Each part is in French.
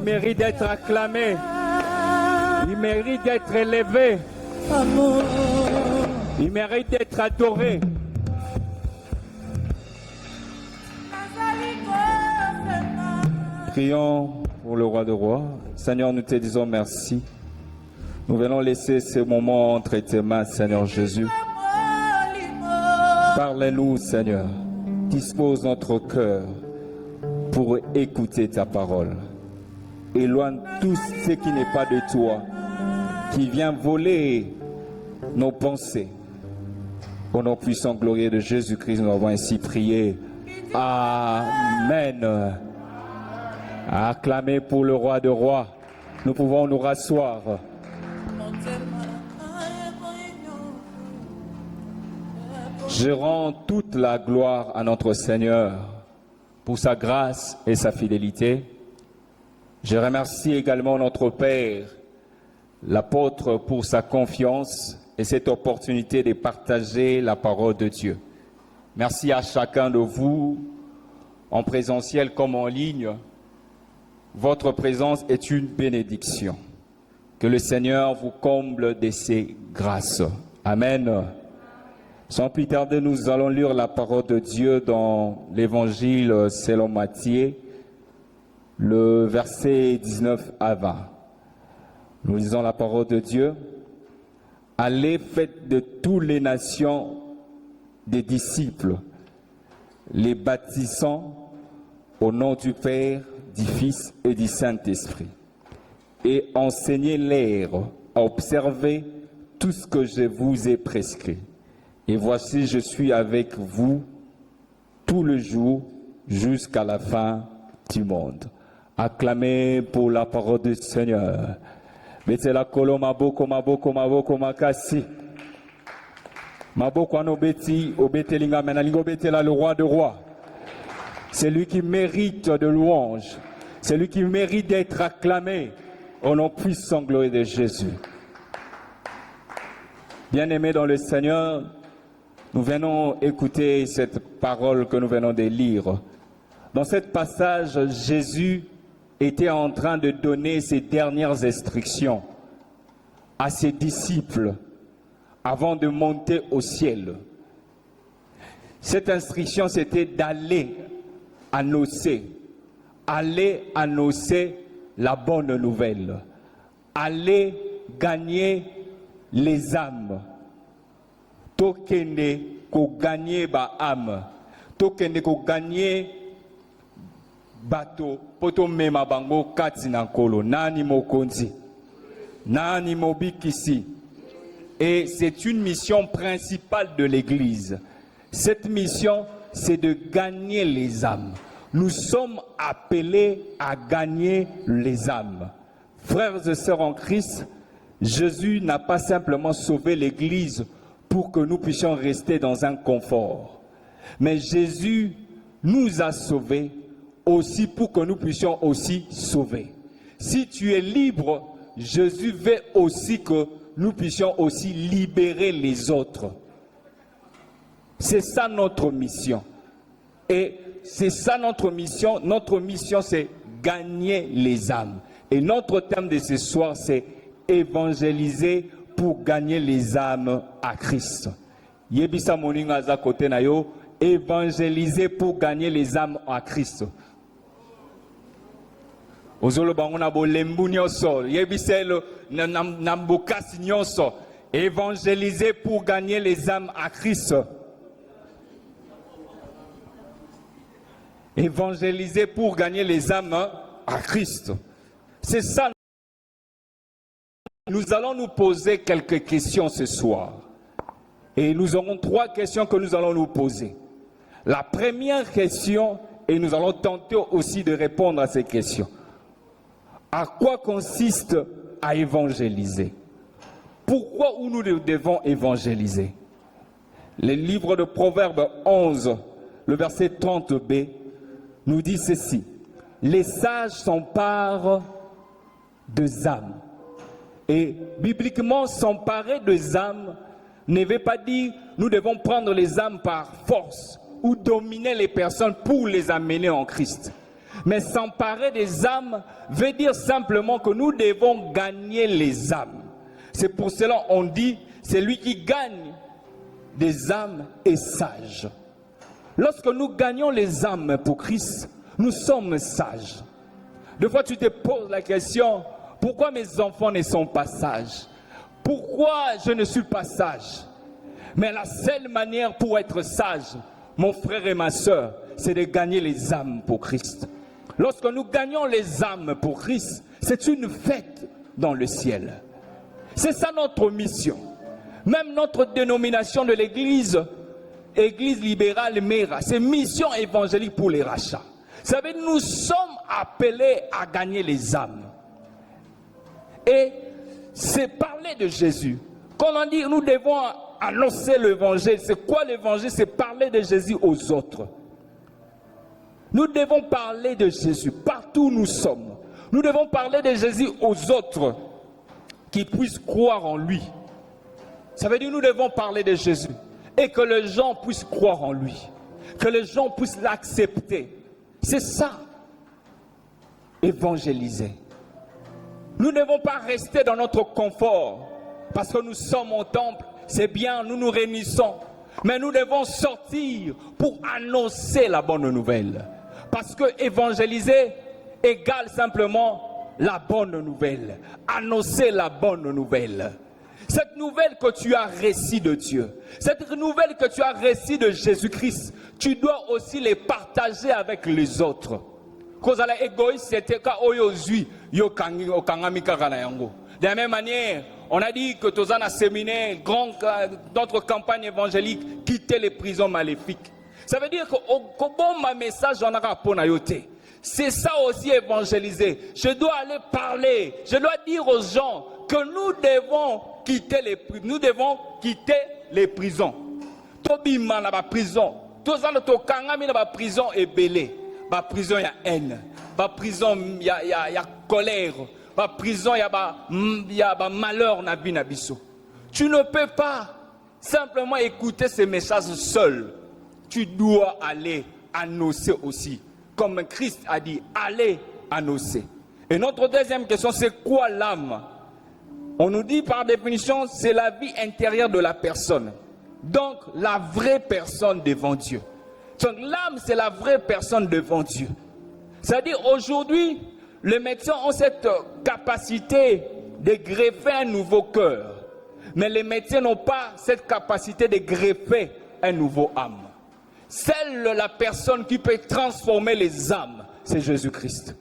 mérite d'être acclamé. Il mérite d'être élevé. Il mérite d'être adoré. Prions pour le roi des rois. Seigneur, nous te disons merci. Nous venons laisser ce moment entre tes mains, Seigneur Jésus. Parle-nous, Seigneur. Dispose notre cœur pour écouter ta parole. Éloigne tout ce qui n'est pas de toi, qui vient voler nos pensées. Au nom puissant glorieux de Jésus-Christ, nous avons ainsi prié. Amen. Acclamez pour le roi de rois. Nous pouvons nous rasseoir. Je rends toute la gloire à notre Seigneur pour sa grâce et sa fidélité. Je remercie également notre Père, l'apôtre, pour sa confiance et cette opportunité de partager la parole de Dieu. Merci à chacun de vous, en présentiel comme en ligne. Votre présence est une bénédiction. Que le Seigneur vous comble de ses grâces. Amen. Sans plus tarder, nous allons lire la parole de Dieu dans l'évangile selon Matthieu, le verset 19 à 20. Nous lisons la parole de Dieu. Allez, faites de toutes les nations des disciples, les baptisant au nom du Père, du Fils et du Saint-Esprit, et enseignez-leur à observer tout ce que je vous ai prescrit. Et voici, je suis avec vous tout le jour jusqu'à la fin du monde. Acclamez pour la parole du Seigneur. Mettez la colonne maboko makasi. Maboko anobeti obetelinga menalingo betela le roi de rois. C'est lui qui mérite de louange. C'est lui qui mérite d'être acclamé au nom puissant glorieux de Jésus. Bien-aimés dans le Seigneur, nous venons écouter cette parole que nous venons de lire. Dans ce passage, Jésus était en train de donner ses dernières instructions à ses disciples avant de monter au ciel. Cette instruction, c'était d'aller annoncer la bonne nouvelle, aller gagner les âmes. Tokende ko gagner ba âme, tokende ko gagner bato poto mema bango kati na nkolo nani mokonzi nani mobikisi. Et c'est une mission principale de l'Église. Cette mission, c'est de gagner les âmes. Nous sommes appelés à gagner les âmes. Frères et sœurs en Christ, Jésus n'a pas simplement sauvé l'Église pour que nous puissions rester dans un confort. Mais Jésus nous a sauvés aussi pour que nous puissions aussi sauver. Si tu es libre, Jésus veut aussi que nous puissions aussi libérer les autres. C'est ça notre mission. Et c'est ça notre mission. Notre mission, c'est gagner les âmes. Et notre thème de ce soir, c'est évangéliser pour gagner les âmes à Christ. Yebisa moninga za kote na yo, évangéliser pour gagner les âmes à Christ. Ozolo bangona bo lembu nyonso, yebisa le nambokasi nyonso, évangéliser pour gagner les âmes à Christ. Évangéliser pour gagner les âmes à Christ. C'est ça. Nous allons nous poser quelques questions ce soir. Et nous aurons 3 questions que nous allons nous poser. La première question, et nous allons tenter aussi de répondre à ces questions. À quoi consiste à évangéliser? Pourquoi nous devons évangéliser? Le livre de Proverbes 11, le verset 30b, nous dit ceci. Les sages s'emparent des âmes. Et bibliquement, s'emparer des âmes ne veut pas dire nous devons prendre les âmes par force ou dominer les personnes pour les amener en Christ. Mais s'emparer des âmes veut dire simplement que nous devons gagner les âmes. C'est pour cela qu'on dit, celui qui gagne des âmes est sage. Lorsque nous gagnons les âmes pour Christ, nous sommes sages. Des fois, tu te poses la question, pourquoi mes enfants ne sont pas sages? Pourquoi je ne suis pas sage? Mais la seule manière pour être sage, mon frère et ma soeur, c'est de gagner les âmes pour Christ. Lorsque nous gagnons les âmes pour Christ, c'est une fête dans le ciel. C'est ça notre mission. Même notre dénomination de l'église, Église libérale Mera, c'est mission évangélique pour les rachats. Ça veut dire que nous sommes appelés à gagner les âmes. Et c'est parler de Jésus. Quand on dit nous devons annoncer l'évangile, c'est quoi l'évangile? C'est parler de Jésus aux autres. Nous devons parler de Jésus partout où nous sommes. Nous devons parler de Jésus aux autres qui puissent croire en lui. Ça veut dire que nous devons parler de Jésus et que les gens puissent croire en lui, que les gens puissent l'accepter. C'est ça, évangéliser. Nous ne devons pas rester dans notre confort parce que nous sommes au temple, c'est bien, nous nous réunissons, mais nous devons sortir pour annoncer la bonne nouvelle. Parce que évangéliser égale simplement la bonne nouvelle, annoncer la bonne nouvelle. Cette nouvelle que tu as reçue de Dieu, cette nouvelle que tu as reçue de Jésus-Christ, tu dois aussi les partager avec les autres. De la même manière, on a dit que tous un séminaire, notre campagne évangélique, quitter les prisons maléfiques. Ça veut dire que bon message on a pour nayoté. C'est ça aussi évangéliser. Je dois aller parler, je dois dire aux gens que nous devons quitter les prisons. Tobima na ba prison. Tous en to kangami na ba prison et belé. Ba prison ya haine. Ba prison ya colère. Ba prison ya ba malheur na bi na biso. Tu ne peux pas simplement écouter ces messages seul. Tu dois aller annoncer aussi. Comme Christ a dit, allez annoncer. Et notre deuxième question, c'est quoi l'âme? On nous dit par définition, c'est la vie intérieure de la personne. Donc, la vraie personne devant Dieu. Donc, l'âme, c'est la vraie personne devant Dieu. C'est-à-dire, aujourd'hui, les médecins ont cette capacité de greffer un nouveau cœur. Mais les médecins n'ont pas cette capacité de greffer un nouveau âme. Seule la personne qui peut transformer les âmes, c'est Jésus-Christ.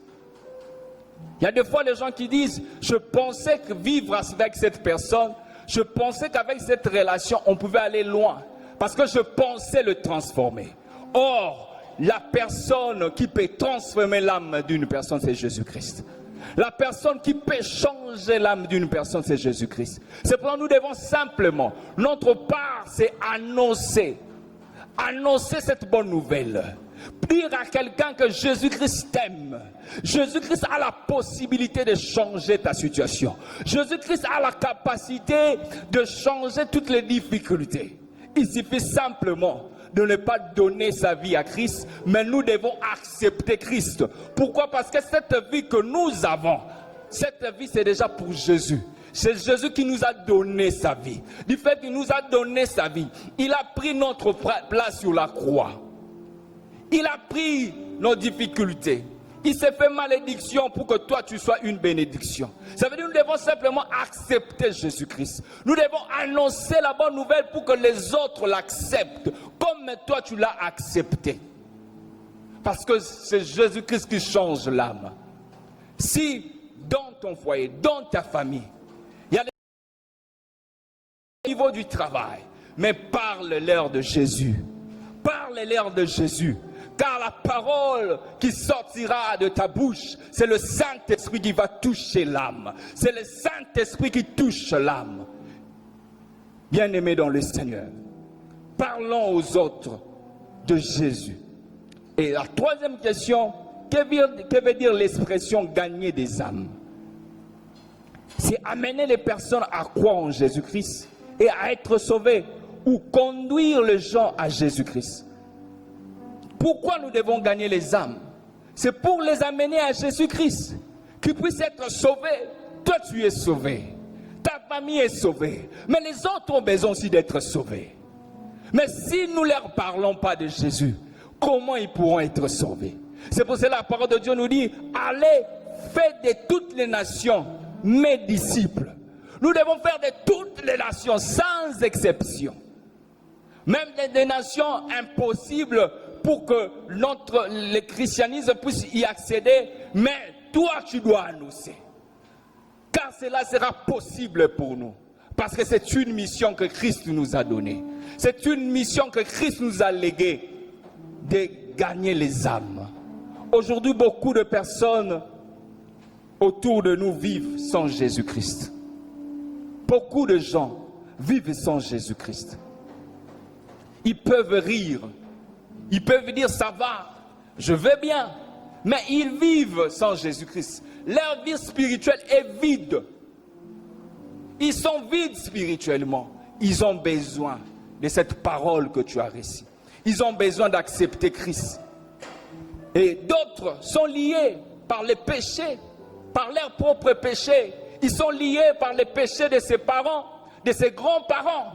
Il y a des fois des gens qui disent, je pensais que vivre avec cette personne, je pensais qu'avec cette relation, on pouvait aller loin. Parce que je pensais le transformer. Or, la personne qui peut transformer l'âme d'une personne, c'est Jésus-Christ. La personne qui peut changer l'âme d'une personne, c'est Jésus-Christ. C'est pourquoi nous devons simplement, notre part, c'est annoncer cette bonne nouvelle. Dire à quelqu'un que Jésus-Christ t'aime. Jésus-Christ a la possibilité de changer ta situation. Jésus-Christ a la capacité de changer toutes les difficultés. Il suffit simplement de ne pas donner sa vie à Christ, mais nous devons accepter Christ. Pourquoi? Parce que cette vie que nous avons, cette vie c'est déjà pour Jésus. C'est Jésus qui nous a donné sa vie. Du fait qu'il nous a donné sa vie, il a pris notre place sur la croix. Il a pris nos difficultés. Il s'est fait malédiction pour que toi tu sois une bénédiction. Ça veut dire que nous devons simplement accepter Jésus-Christ. Nous devons annoncer la bonne nouvelle pour que les autres l'acceptent comme toi tu l'as accepté. Parce que c'est Jésus-Christ qui change l'âme. Si dans ton foyer, dans ta famille, il y a des au niveau du travail, mais parle-leur de Jésus. Parle-leur de Jésus. Car la parole qui sortira de ta bouche, c'est le Saint-Esprit qui va toucher l'âme. C'est le Saint-Esprit qui touche l'âme. Bien-aimés dans le Seigneur, parlons aux autres de Jésus. Et la troisième question, que veut dire l'expression gagner des âmes? C'est amener les personnes à croire en Jésus-Christ et à être sauvées ou conduire les gens à Jésus-Christ. Pourquoi nous devons gagner les âmes? C'est pour les amener à Jésus-Christ, qu'ils puissent être sauvés. Toi, tu es sauvé. Ta famille est sauvée. Mais les autres ont besoin aussi d'être sauvés. Mais si nous ne leur parlons pas de Jésus, comment ils pourront être sauvés? C'est pour cela que la parole de Dieu nous dit, allez, faites de toutes les nations mes disciples. Nous devons faire de toutes les nations sans exception. Même des nations impossibles pour que le christianisme puisse y accéder. Mais toi, tu dois annoncer. Car cela sera possible pour nous. Parce que c'est une mission que Christ nous a donnée. C'est une mission que Christ nous a léguée de gagner les âmes. Aujourd'hui, beaucoup de personnes autour de nous vivent sans Jésus-Christ. Beaucoup de gens vivent sans Jésus-Christ. Ils peuvent rire, ils peuvent dire ça va, je vais bien, mais ils vivent sans Jésus-Christ. Leur vie spirituelle est vide. Ils sont vides spirituellement. Ils ont besoin de cette parole que tu as reçue. Ils ont besoin d'accepter Christ. Et d'autres sont liés par les péchés, par leurs propres péchés. Ils sont liés par les péchés de ses parents, de ses grands-parents.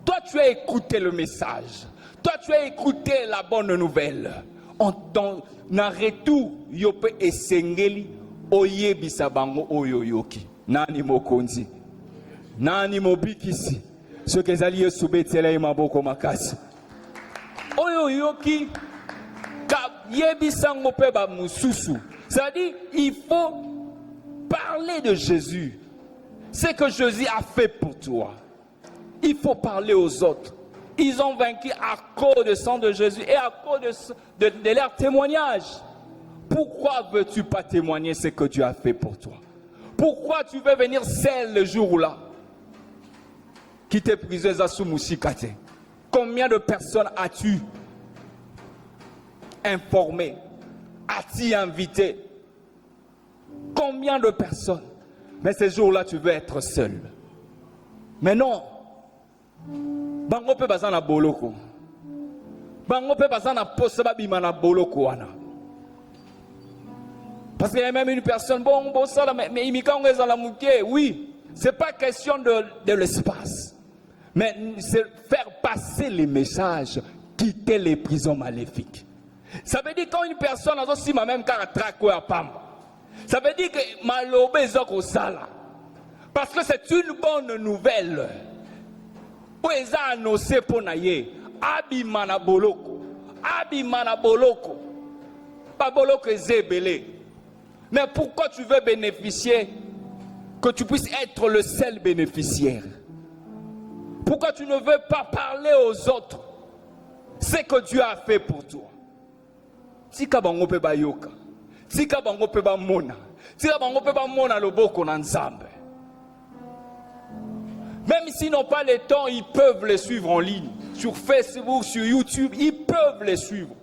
Toi, tu as écouté le message. Toi, tu as écouté la bonne nouvelle. En retour, yope esengeli oyebisa bango oyoyoki. Nani mokonzi. Nani mobikisi. Ce que zali esubetela maboko makasi. Oyoyoki ka yebisa ngope ba mususu. C'est-à-dire, il faut parler de Jésus. C'est que Jésus a fait pour toi. Il faut parler aux autres. Ils ont vaincu à cause du sang de Jésus et à cause de leur témoignage. Pourquoi ne veux-tu pas témoigner ce que Dieu a fait pour toi? Pourquoi tu veux venir seul le jour-là? Qui t'est prisé Zassou Moussikate? Combien de personnes as-tu informé? As-tu invité? Combien de personnes? Mais ce jour-là, tu veux être seul. Mais non. Bango pe bazana boloko. Bango pe bazana poseba bimana boloko wana. Parce qu'il y a même une personne, bon ça là, mais imikango ezala muke. Oui, c'est pas question de l'espace. Mais c'est faire passer les messages, quitter les prisons maléfiques. Ça veut dire quand une personne a aussi même quand traque à pamba. Ça veut dire que malobe ezoko sala. Parce que c'est une bonne nouvelle. Oeza annoncé pour naye. Abimana boloko. Abimana boloko. Pas boloko ezebele. Mais pourquoi tu veux bénéficier? Que tu puisses être le seul bénéficiaire. Pourquoi tu ne veux pas parler aux autres ce que Dieu a fait pour toi? Tika bango pe bayoka. Tika bango pe ba mona. Tika bango pe ba mona loboko na nzambe. Même s'ils n'ont pas le temps, ils peuvent les suivre en ligne. Sur Facebook, sur YouTube, ils peuvent les suivre.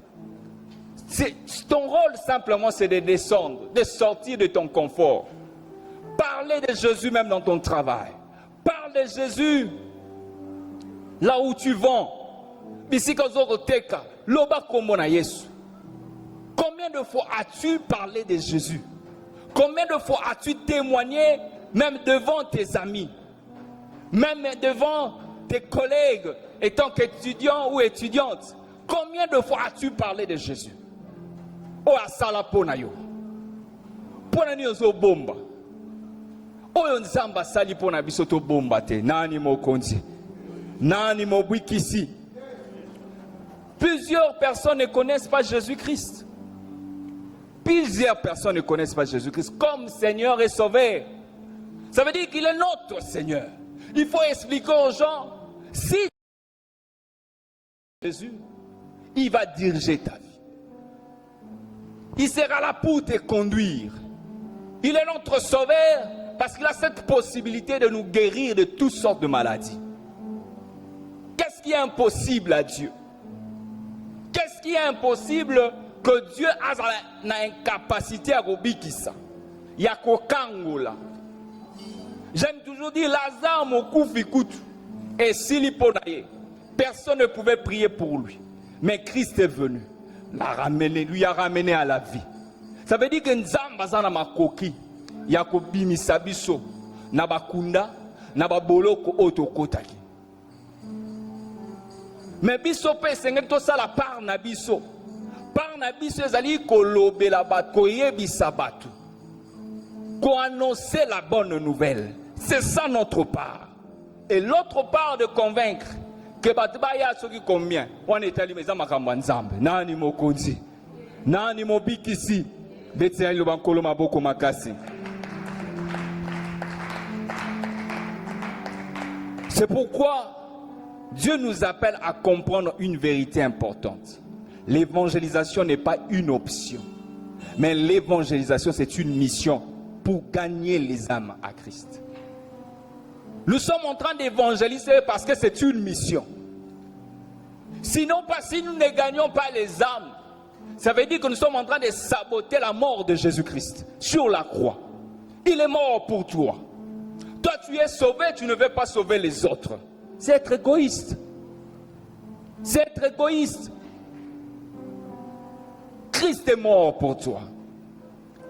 Ton rôle simplement, c'est de descendre, de sortir de ton confort. Parler de Jésus même dans ton travail. Parle de Jésus là où tu vends. Combien de fois as-tu parlé de Jésus? Combien de fois as-tu témoigné même devant tes amis? Même devant tes collègues, étant qu'étudiant ou étudiante, combien de fois as-tu parlé de Jésus? Oh, asala ponayo. Ponani ozo bomba. Oyo nzamba sali pona bisoto bomba te. Nani mokonzi. Nani mobwikisi. Plusieurs personnes ne connaissent pas Jésus-Christ. Plusieurs personnes ne connaissent pas Jésus-Christ comme Seigneur et Sauveur. Ça veut dire qu'il est notre Seigneur. Il faut expliquer aux gens, si Jésus, il va diriger ta vie. Il sera là pour te conduire. Il est notre sauveur parce qu'il a cette possibilité de nous guérir de toutes sortes de maladies. Qu'est-ce qui est impossible à Dieu? Qu'est-ce qui est impossible que Dieu a l'incapacité à robikisa? Yakokangola. J'aime toujours dire Lazare mokufi kutu et siliponaye. Personne ne pouvait prier pour lui. Mais Christ est venu, lui a ramené à la vie. Ça veut dire que Nzamba zana makoki ya kobimisa biso na bakunda na baboloko otokotaki. Mais biso pe sengeli to sala par na biso. Par na biso ezali kolobela bato koyebisa bato. Ko annoncer la bonne nouvelle. C'est ça notre part. Et l'autre part de convaincre que bato baya soki combien on etali meza makambo nzambe nani mokonzi nani mobikisi betia lo bankolo maboko makasi. C'est pourquoi Dieu nous appelle à comprendre une vérité importante. L'évangélisation n'est pas une option, mais l'évangélisation c'est une mission pour gagner les âmes à Christ. Nous sommes en train d'évangéliser parce que c'est une mission. Sinon, si nous ne gagnons pas les âmes, ça veut dire que nous sommes en train de saboter la mort de Jésus-Christ sur la croix. Il est mort pour toi. Toi, tu es sauvé, tu ne veux pas sauver les autres. C'est être égoïste. C'est être égoïste. Christ est mort pour toi.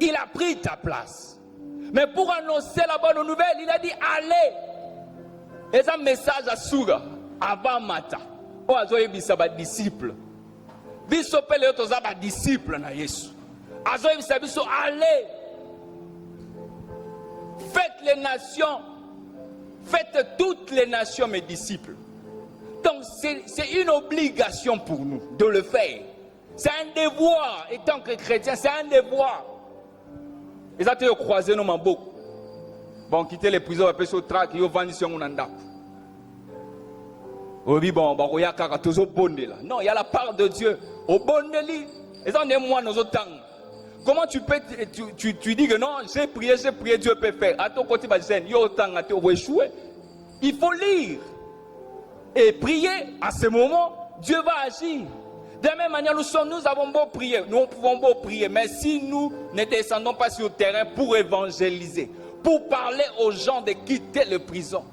Il a pris ta place. Mais pour annoncer la bonne nouvelle, il a dit allez. Et un message à Souga, avant Mata. Oh, azoye bisaba disciple. Bisopele otozaba disciple na Yesu. Azoye bisabiso allez. Faites les nations. Faites toutes les nations mes disciples. Donc c'est une obligation pour nous de le faire. C'est un devoir. Étant que chrétien, c'est un devoir. Et ça te croiser nos mambos. Bon, quitter les prisons, après ce trac, ils vont sur mon andap. Oui, bon, il y a toujours bonne là. Non, il y a la part de Dieu. Au bon lit. Et ça, on est moi, nos autres. Comment tu peux, tu dis que non, j'ai prié, Dieu peut faire. À ton côté, il faut lire. Et prier, à ce moment, Dieu va agir. De la même manière, nous avons beau prier, nous pouvons beau prier, mais si nous ne descendons pas sur le terrain pour évangéliser, pour parler aux gens de quitter les prisons,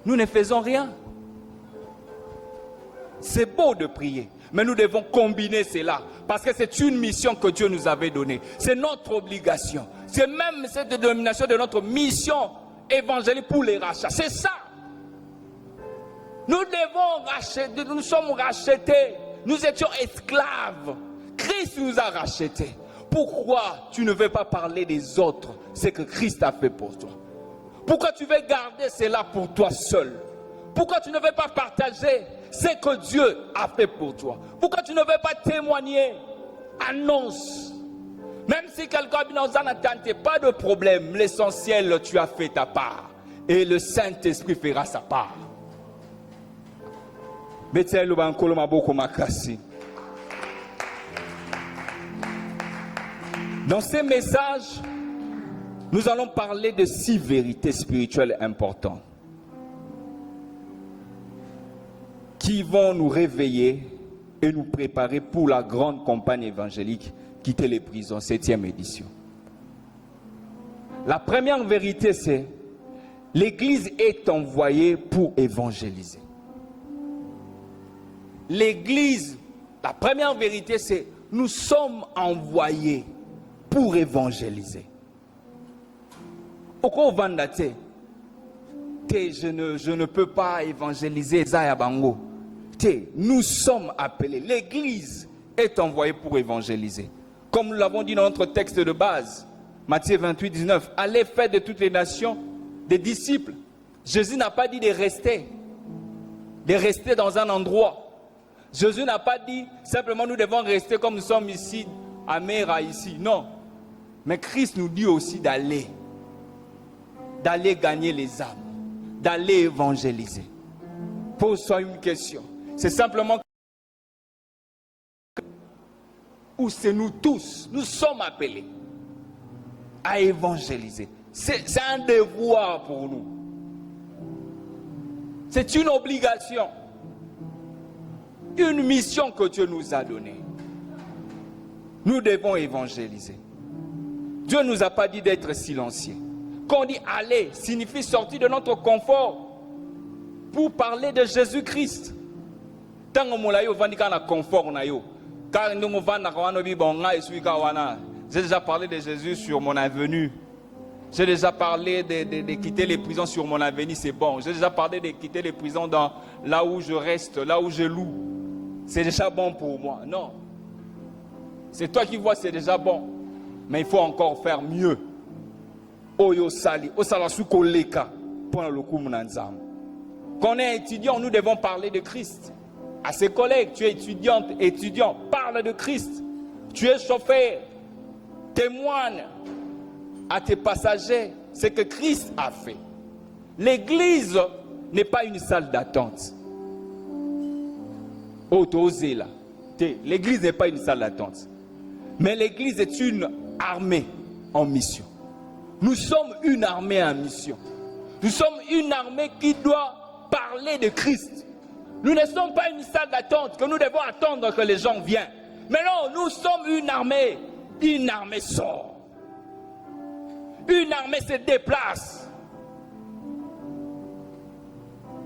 nous ne faisons rien. C'est beau de prier, mais nous devons combiner cela, parce que c'est une mission que Dieu nous avait donnée. C'est notre obligation. C'est même cette dénomination de notre mission évangélique pour les rachats. C'est ça. Nous devons racheter, nous sommes rachetés. Nous étions esclaves. Christ nous a rachetés. Pourquoi tu ne veux pas parler des autres, ce que Christ a fait pour toi? Pourquoi tu veux garder cela pour toi seul? Pourquoi tu ne veux pas partager ce que Dieu a fait pour toi? Pourquoi tu ne veux pas témoigner? Annonce. Même si quelqu'un n'attend pas de problème, l'essentiel, tu as fait ta part. Et le Saint-Esprit fera sa part. Dans ces messages, nous allons parler de 6 vérités spirituelles importantes qui vont nous réveiller et nous préparer pour la grande campagne évangélique Quitter les prisons, 7e édition. La première vérité, c'est l'Église est envoyée pour évangéliser. L'Église, la première vérité, c'est nous sommes envoyés pour évangéliser. Pourquoi je ne peux pas évangéliser Zayabango. Nous sommes appelés. L'Église est envoyée pour évangéliser. Comme nous l'avons dit dans notre texte de base, Matthieu 28, 19, allez faire de toutes les nations des disciples. Jésus n'a pas dit de rester dans un endroit. Jésus n'a pas dit simplement nous devons rester comme nous sommes ici, à Mera ici. Non. Mais Christ nous dit aussi d'aller gagner les âmes, d'aller évangéliser. Pose-toi une question. C'est simplement où c'est nous tous, nous sommes appelés à évangéliser. C'est un devoir pour nous. C'est une obligation. Une mission que Dieu nous a donnée. Nous devons évangéliser. Dieu ne nous a pas dit d'être silencieux. Quand on dit aller, signifie sortir de notre confort pour parler de Jésus-Christ. Tant que nous avons confort, car nous avons J'ai déjà parlé de Jésus sur mon avenue. J'ai déjà parlé de quitter les prisons sur mon avenir, c'est bon. J'ai déjà parlé de quitter les prisons dans là où je reste, là où je loue. C'est déjà bon pour moi. Non. C'est toi qui vois, c'est déjà bon. Mais il faut encore faire mieux. Oyo sali, osala sukoleka pour le coup munanzam. Quand on est étudiant, nous devons parler de Christ. À ses collègues, tu es étudiante, étudiant, parle de Christ. Tu es chauffeur, témoigne à tes passagers ce que Christ a fait. L'église n'est pas une salle d'attente. L'église n'est pas une salle d'attente. Mais l'église est une armée en mission. Nous sommes une armée en mission. Nous sommes une armée qui doit parler de Christ. Nous ne sommes pas une salle d'attente que nous devons attendre que les gens viennent. Mais non, nous sommes une armée. Une armée sort. Une armée se déplace.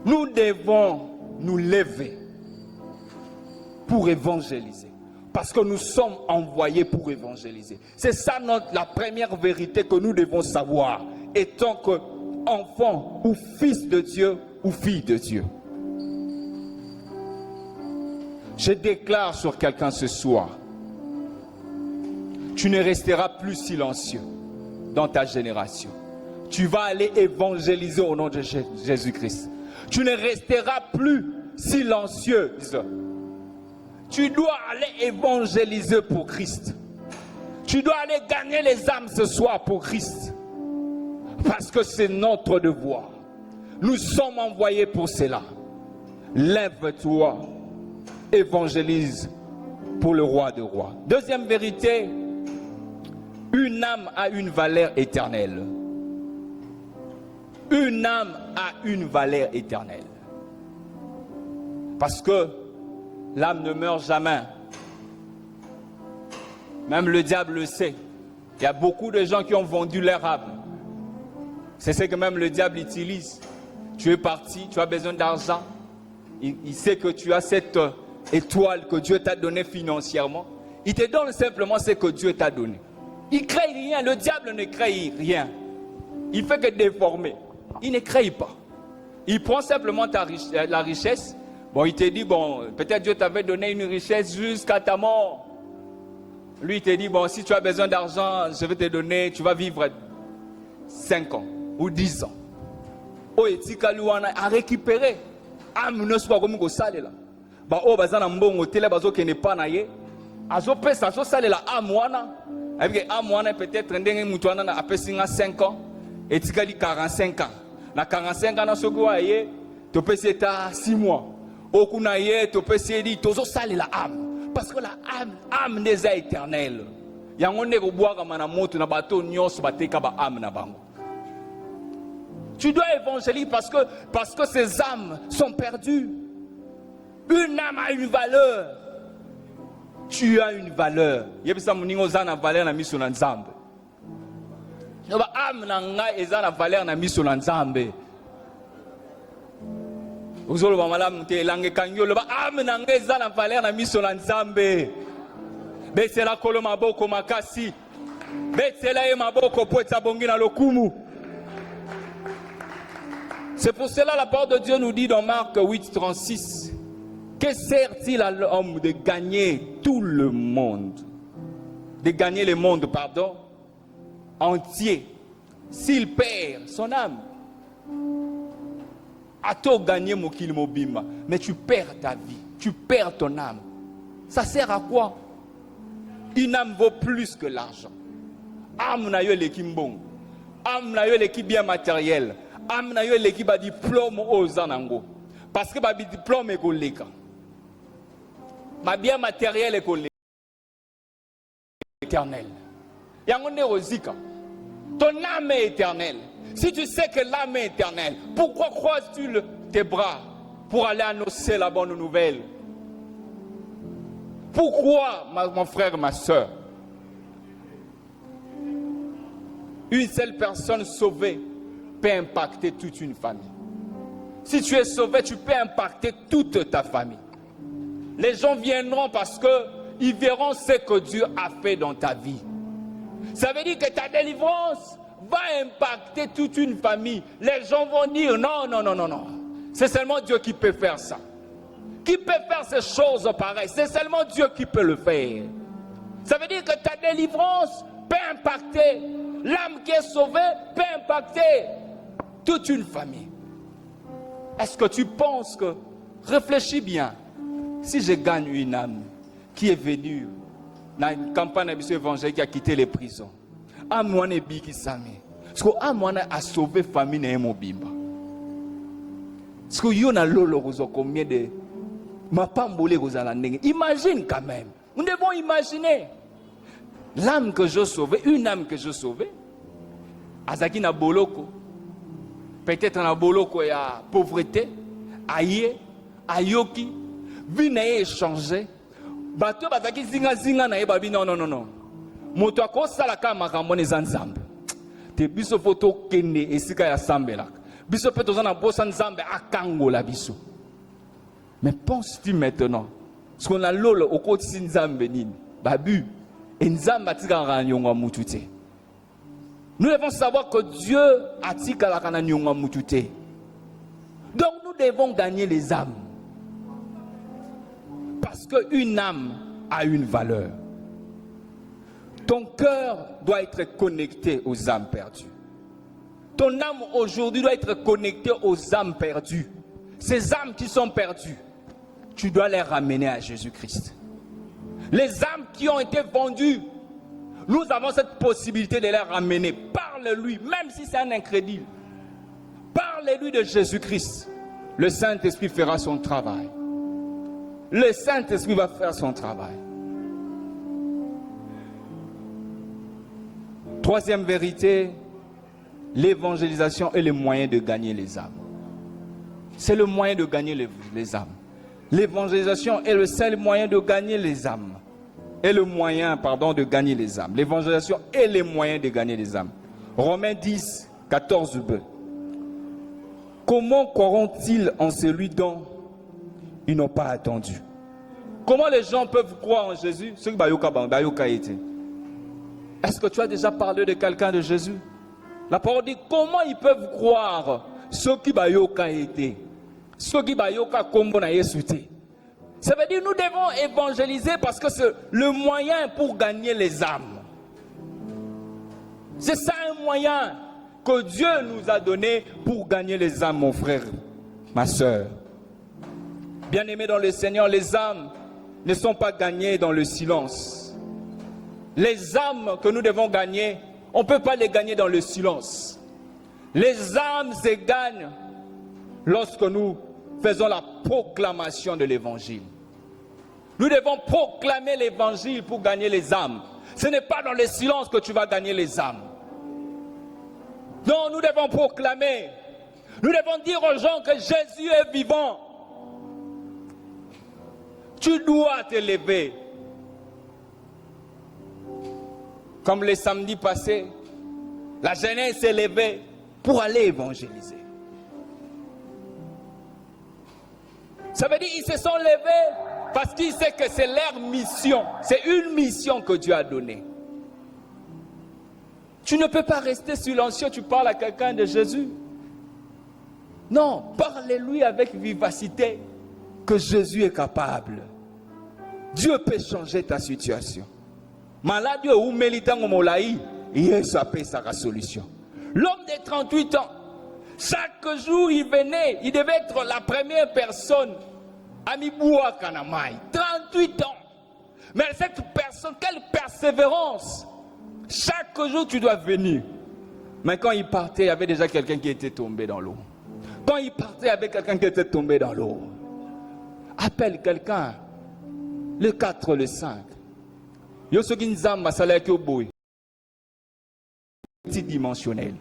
Nous devons nous lever pour évangéliser. Parce que nous sommes envoyés pour évangéliser. C'est ça la première vérité que nous devons savoir. Étant qu'enfant ou fils de Dieu ou fille de Dieu. Je déclare sur quelqu'un ce soir. Tu ne resteras plus silencieux dans ta génération. Tu vas aller évangéliser au nom de Jésus-Christ. Tu ne resteras plus silencieuse. Tu dois aller évangéliser pour Christ. Tu dois aller gagner les âmes ce soir pour Christ. Parce que c'est notre devoir. Nous sommes envoyés pour cela. Lève-toi, évangélise pour le roi des rois. Deuxième vérité, une âme a une valeur éternelle. Une âme a une valeur éternelle. Parce que l'âme ne meurt jamais. Même le diable le sait. Il y a beaucoup de gens qui ont vendu leur âme. C'est ce que même le diable utilise. Tu es parti, tu as besoin d'argent. Il sait que tu as cette étoile que Dieu t'a donnée financièrement. Il te donne simplement ce que Dieu t'a donné. Il ne crée rien. Le diable ne crée rien. Il fait que déformer. Il ne crée pas. Il prend simplement la richesse. Bon, il te dit, bon, peut-être Dieu t'avait donné une richesse jusqu'à ta mort. Lui, il te dit, bon, si tu as besoin d'argent, je vais te donner, tu vas vivre 5 ans ou 10 ans. Oh, et Tikalouana a récupéré. Ah, mais ne soit comme ça là. Bah, oh, bazana mbongo télé bazo qui n'est pas naïe. Azo pesa, azo sale la amwana. Avec amwana peut-être ndenge mutuana na apesinga 5 ans. Et Tikali 45 ans. Na 45 ans na soko aye, to pesa 6 mois. Okunaye to pesa di tozo sale la âme. Parce que la âme n'est pas éternelle. Yango ne ko boaka mana moto na bato nyos bateka ba âme na bango. Tu dois évangéliser parce que ces âmes sont perdues. Une âme a une valeur. Tu as une valeur. Yebisa muningo zana valeur na miso na Nzambe. Yoba âme na nga ezana valeur na miso na Nzambe. Uzolo ba malamu te lange kanyo loba âme na nga ezana valeur na miso na Nzambe. Betela kolo maboko makasi. Betela ye maboko po etabongi na lokumu. C'est pour cela la parole de Dieu nous dit dans Marc 8, 36, que sert-il à l'homme de gagner tout le monde, de gagner le monde, pardon, entier, s'il perd son âme? A-t-on gagné mokili mobimba, mais tu perds ta vie, tu perds ton âme. Ça sert à quoi? Une âme vaut plus que l'argent. Âme na yo l'équipe bon, âme na yo l'équipe bien matériel. Âme na yo l'équipe a diplôme aux anango. Parce que ma diplôme est collègue. Ma bien matériel est collègue. Éternel. Yangonde rozika. Ton âme est éternelle. Si tu sais que l'âme est éternelle, pourquoi croises-tu tes bras pour aller annoncer la bonne nouvelle? Pourquoi, mon frère, ma soeur? Une seule personne sauvée peut impacter toute une famille. Si tu es sauvé, tu peux impacter toute ta famille. Les gens viendront parce qu'ils verront ce que Dieu a fait dans ta vie. Ça veut dire que ta délivrance va impacter toute une famille. Les gens vont dire non, non, non, non, non. C'est seulement Dieu qui peut faire ça. Qui peut faire ces choses pareilles? C'est seulement Dieu qui peut le faire. Ça veut dire que ta délivrance peut impacter l'âme qui est sauvée, peut impacter toute une famille. Est-ce que tu penses que, réfléchis bien, si je gagne une âme qui est venue dans une campagne évangélique qui a quitté les prisons, à moi ne biki sami, parce que à moi a sauvé famille na mobimba, parce que yo na lolo rozo combien de ma pambole rozala ndenge. Imagine quand même, nous devons imaginer l'âme que je sauvais, une âme que je sauvais, azaki na boloko, peut-être na boloko ya pauvreté, aye, ayoki, vie na échangé, bato bazaki zinga zinga na babi non non non non. Moto akosala ka makambo neza nzambe. Te biso foto kende esika ya sambela. Biso pe tozana bosa nzambe akangola biso. Mais penses-tu maintenant, ce qu'on a lolo au côté nzambe nini, babu, et nzambe atika ranyonga mutute. Nous devons savoir que Dieu atika la ranyonga mutute. Donc nous devons gagner les âmes. Parce qu'une âme a une valeur. Ton cœur doit être connecté aux âmes perdues. Ton âme aujourd'hui doit être connectée aux âmes perdues. Ces âmes qui sont perdues, tu dois les ramener à Jésus-Christ. Les âmes qui ont été vendues, nous avons cette possibilité de les ramener. Parle-lui, même si c'est un incrédule. Parle-lui de Jésus-Christ. Le Saint-Esprit fera son travail. Le Saint-Esprit va faire son travail. Troisième vérité, l'évangélisation est le moyen de gagner les âmes. C'est le moyen de gagner les âmes. L'évangélisation est le seul moyen de gagner les âmes. Est le moyen, pardon, de gagner les âmes. L'évangélisation est le moyen de gagner les âmes. Romains 10, 14b. Comment croiront-ils en celui dont ils n'ont pas attendu? Comment les gens peuvent croire en Jésus? Est-ce que tu as déjà parlé de quelqu'un de Jésus? La parole dit comment ils peuvent croire ceux qui bayoka été, ceux qui bayoka kombo na Yesu te. Ça veut dire nous devons évangéliser parce que c'est le moyen pour gagner les âmes. C'est ça un moyen que Dieu nous a donné pour gagner les âmes, mon frère, ma soeur. Bien-aimés dans le Seigneur, les âmes ne sont pas gagnées dans le silence. Les âmes que nous devons gagner, on ne peut pas les gagner dans le silence. Les âmes se gagnent lorsque nous faisons la proclamation de l'évangile. Nous devons proclamer l'évangile pour gagner les âmes. Ce n'est pas dans le silence que tu vas gagner les âmes. Non, nous devons proclamer. Nous devons dire aux gens que Jésus est vivant. Tu dois te lever. Comme le samedi passé, la jeunesse s'est levée pour aller évangéliser. Ça veut dire qu'ils se sont levés parce qu'ils savent que c'est leur mission. C'est une mission que Dieu a donnée. Tu ne peux pas rester silencieux, tu parles à quelqu'un de Jésus. Non, parlez-lui avec vivacité que Jésus est capable. Dieu peut changer ta situation. Malade ou militant au Molaï, Yesu appelle sa solution. L'homme de 38 ans, chaque jour il venait, il devait être la première personne à Miboua Kanamai. 38 ans. Mais cette personne, quelle persévérance! Chaque jour tu dois venir. Mais quand il partait, il y avait déjà quelqu'un qui était tombé dans l'eau. Quand il partait, il y avait quelqu'un qui était tombé dans l'eau. Appelle quelqu'un. Le 4, le 5. Multidimensionnel.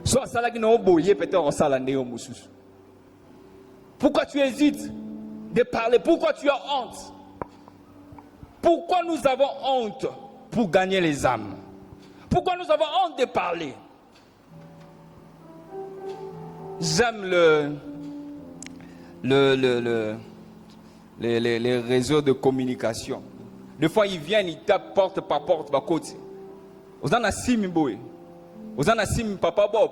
Soit pourquoi tu hésites de parler? Pourquoi tu as honte? Pourquoi nous avons honte pour gagner les âmes? Pourquoi nous avons honte de parler? J'aime les réseaux de communication. Des fois, ils viennent, ils tapent porte par porte, par côté. Vous en avez sim boy. Vous en avez sim papa Bob.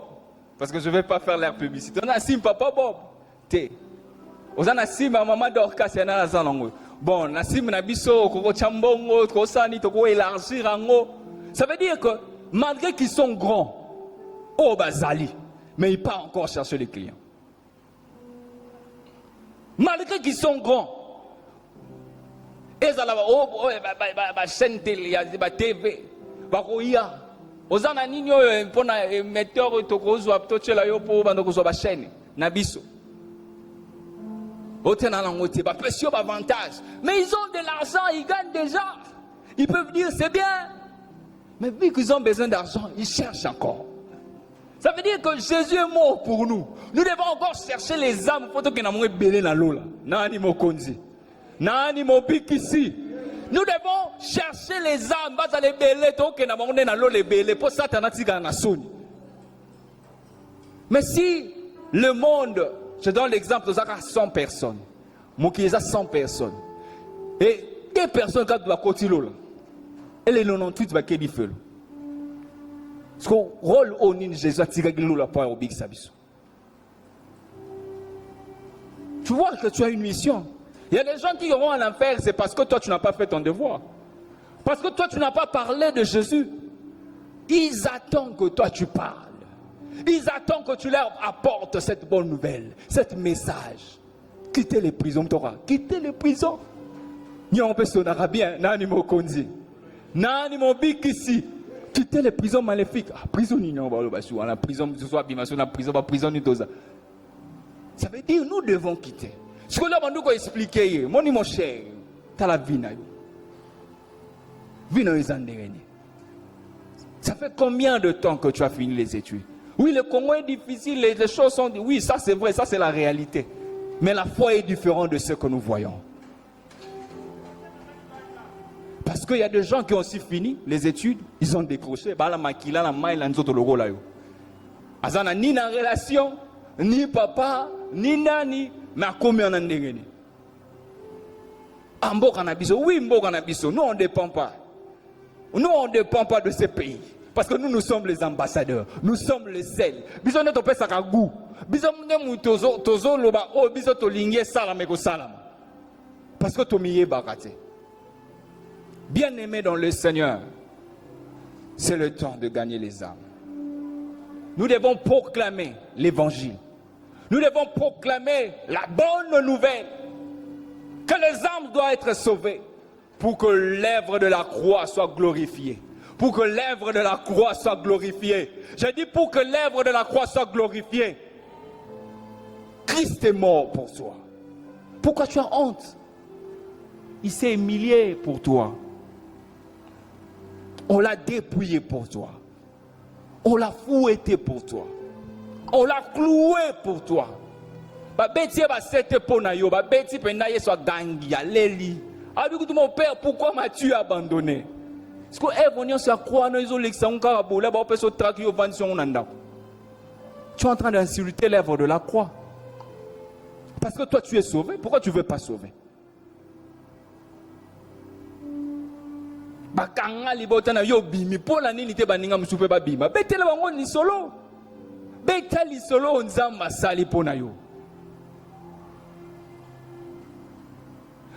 Parce que je ne vais pas faire l'air publicité. Vous en avez sim papa Bob. Té. Vous en avez sim maman Dorcas et Nana Zanango. Bon, na sim na biso, koko chambongo, koko sani, koko élargir ango. Ça veut dire que malgré qu'ils sont grands, oh bazali, mais ils partent encore chercher les clients. Malgré qu'ils sont grands, ils ont la chaîne télé, la TV, bakoya. Ozana ninyo pona metteur tokozo aptochela yo po bando kozo ba chaîne na biso. Otena langote ba pression ba avantage. Mais ils ont de l'argent, ils gagnent déjà. Ils peuvent dire c'est bien. Mais vu qu'ils ont besoin d'argent, ils cherchent encore. Ça veut dire que Jésus est mort pour nous. Nous devons encore chercher les âmes pour que nous belé dans l'eau là. Nani mo konzi. Nani mo bikisi. Nous devons chercher les âmes pour les belé que nous dans l'eau les belé pour Satan tika na soni. Mais si le monde, je donne l'exemple de 100 personnes. Mon qui est 100 personnes. Et quelle personne qui doit continuer là? Et les 98 va qu'il fait. Parce qu'on rôle au nin Jésus a tiré la poire au big sabiso. Tu vois que tu as une mission. Il y a des gens qui iront en enfer, c'est parce que toi tu n'as pas fait ton devoir. Parce que toi tu n'as pas parlé de Jésus. Ils attendent que toi tu parles. Ils attendent que tu leur apportes cette bonne nouvelle, cet message. Quittez les prisons, Torah. Quittez les prisons. Ni on peut sonner bien, nani mo konzi. Nani mo bikisi. Quitter les prisons maléfiques. Ah, prison, la prison, la prison, ça veut dire nous devons quitter. Ce que là, on doit expliquer, mon cher, tu as la vie. Ça fait combien de temps que tu as fini les études? Oui, le Congo est difficile, les choses sont... Oui, ça c'est vrai, ça c'est la réalité. Mais la foi est différente de ce que nous voyons. Parce qu'il y a des gens qui ont aussi fini les études, ils ont décroché. Ni na relation, ni papa, ni nani, mais combien on a ndengeni. Oui, nous on ne dépend pas. Nous on ne dépend pas de ces pays. Parce que nous sommes les ambassadeurs. Nous sommes les sels. Bison ne topé sa goût. Bison ne tozo loba o bison to lingé salam eko salam. Parce que to miye bakate. Bien-aimés dans le Seigneur, c'est le temps de gagner les âmes. Nous devons proclamer l'évangile. Nous devons proclamer la bonne nouvelle. Que les âmes doivent être sauvées pour que l'œuvre de la croix soit glorifiée. Pour que l'œuvre de la croix soit glorifiée. J'ai dit pour que l'œuvre de la croix soit glorifiée. Christ est mort pour toi. Pourquoi tu as honte? Il s'est humilié pour toi. On l'a dépouillé pour toi. On l'a fouetté pour toi. On l'a cloué pour toi. Mon père, pourquoi m'as-tu abandonné? Parce que tu es en train d'insulter l'œuvre de la croix. Parce que toi tu es sauvé. Pourquoi tu ne veux pas sauver? Bakanga libotana yo bimi pola nini te baninga musupe ba bima betele bango ni solo betali solo nzamba sali pona yo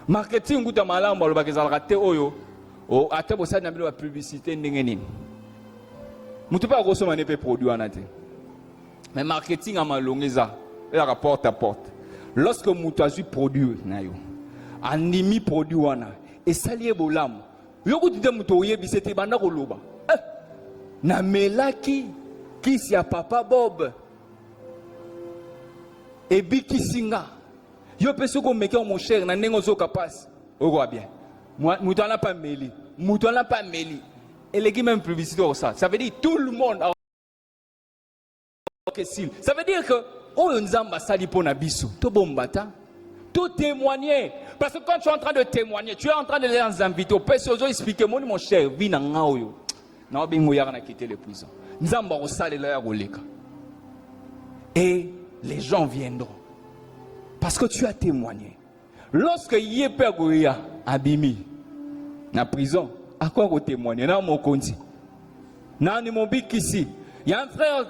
marketing nguta malamba lo bakezala te oyo o ate bosa na bilo ba publicité ndenge nini mutu pa kosoma ne pe produit anate mais marketing amalongeza la porte à porte lorsque mutu azui produit na yo animi produit wana et salié bolam yoko tite muto oyebi te banda koloba na melaki kisi ya papa Bob ebi kisinga yo peso ko meke mon cher na ndenge ozoka passe oko bien muto na pas meli muto na pas meli eleki même publicité ça veut dire tout le monde a ça veut dire que oyo nzamba sali pona biso to bombata tout témoigner. Parce que quand tu es en train de témoigner, tu es en train de les inviter. Au père, ils expliquent, mon cher, vie n'a pas eu. Non, bien, nous avons quitté les prisons. Nous avons salé leur oleka. Et les gens viendront. Parce que tu as témoigné. Lorsque Yéper Goya a bimi, dans la prison, à quoi vous témoignez? Non, mon conti. Nani Mobik ici. Il y a un frère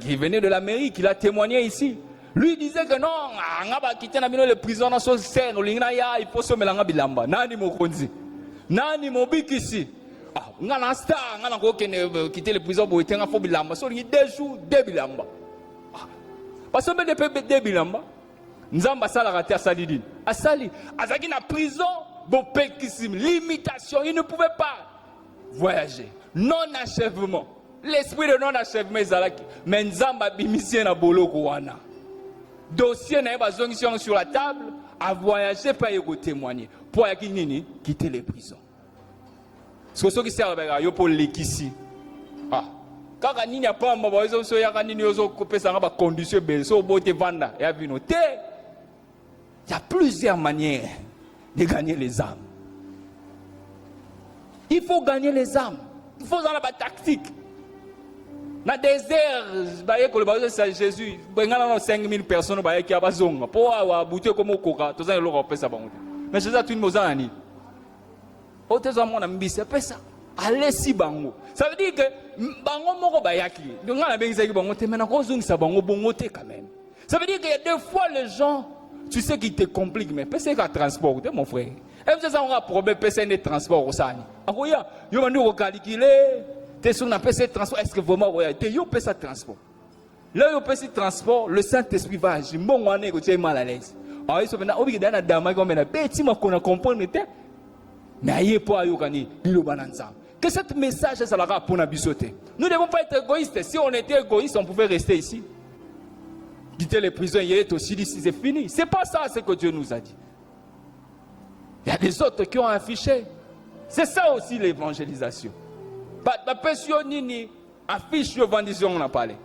qui venait de l'Amérique, il a témoigné ici. Lui disait que non, on va quitter les prisons dans son sein, il faut se mélanger bilamba. Nani Mokonzi. Nani Mobik ici. Ah, on a un star, on a quitté les prisons pour éteindre un bilamba. So, il y a 2 jours, 2 bilamba. Parce que depuis 2 bilamba, nous avons raté à Salidine. À Sali, à la prison, bon, limitation, il ne pouvait pas voyager. Non-achèvement. L'esprit de non-achèvement est là. Mais nous avons bimisé na boloko wana. Dossier na bazongision sur la table, à voyager pas y témoigner. Pour y quitter les prisons. Ce que ceux qui servent pour l'équissi. Ah. Quand il n'y a pas de condition, il y a plusieurs manières de gagner les âmes. Il faut gagner les âmes. Il faut avoir la tactique. Dans le désert, Jésus, il y a 5000 personnes qui ont besoin de pour aboutir comme au coca. Mais Jésus a tout le monde. Allez si bango. Ça veut dire que bango moko bayaki. Donc on a besoin de bango te maintenant qu'on ça bango bongo te quand même. Ça veut dire qu'il y a des fois les gens, tu sais qu'ils te compliquent mais PC qu'à transporter mon frère. Et vous ça on a problème PC de transport au sani. Akoya, yo manu ko calculer, t'es sur un PC transport est-ce que vraiment ouais, t'es yo PC transport. Là yo PC transport, le Saint-Esprit va agir. Bon on est que tu es mal à l'aise. Ah ils sont maintenant obi dans la dama comme na petit ma qu'on comprendre te. Mais aïe pour ayokani, bilo bananza. Que ce message ça la pour nabisoter. Nous ne devons pas être égoïstes. Si on était égoïstes, on pouvait rester ici. Quitter les prisons, il est aussi ici, c'est fini. C'est pas ça ce que Dieu nous a dit. Il y a des autres qui ont affiché. C'est ça aussi l'évangélisation. Pas personne ni affiche l'évangélisation, on a parlé.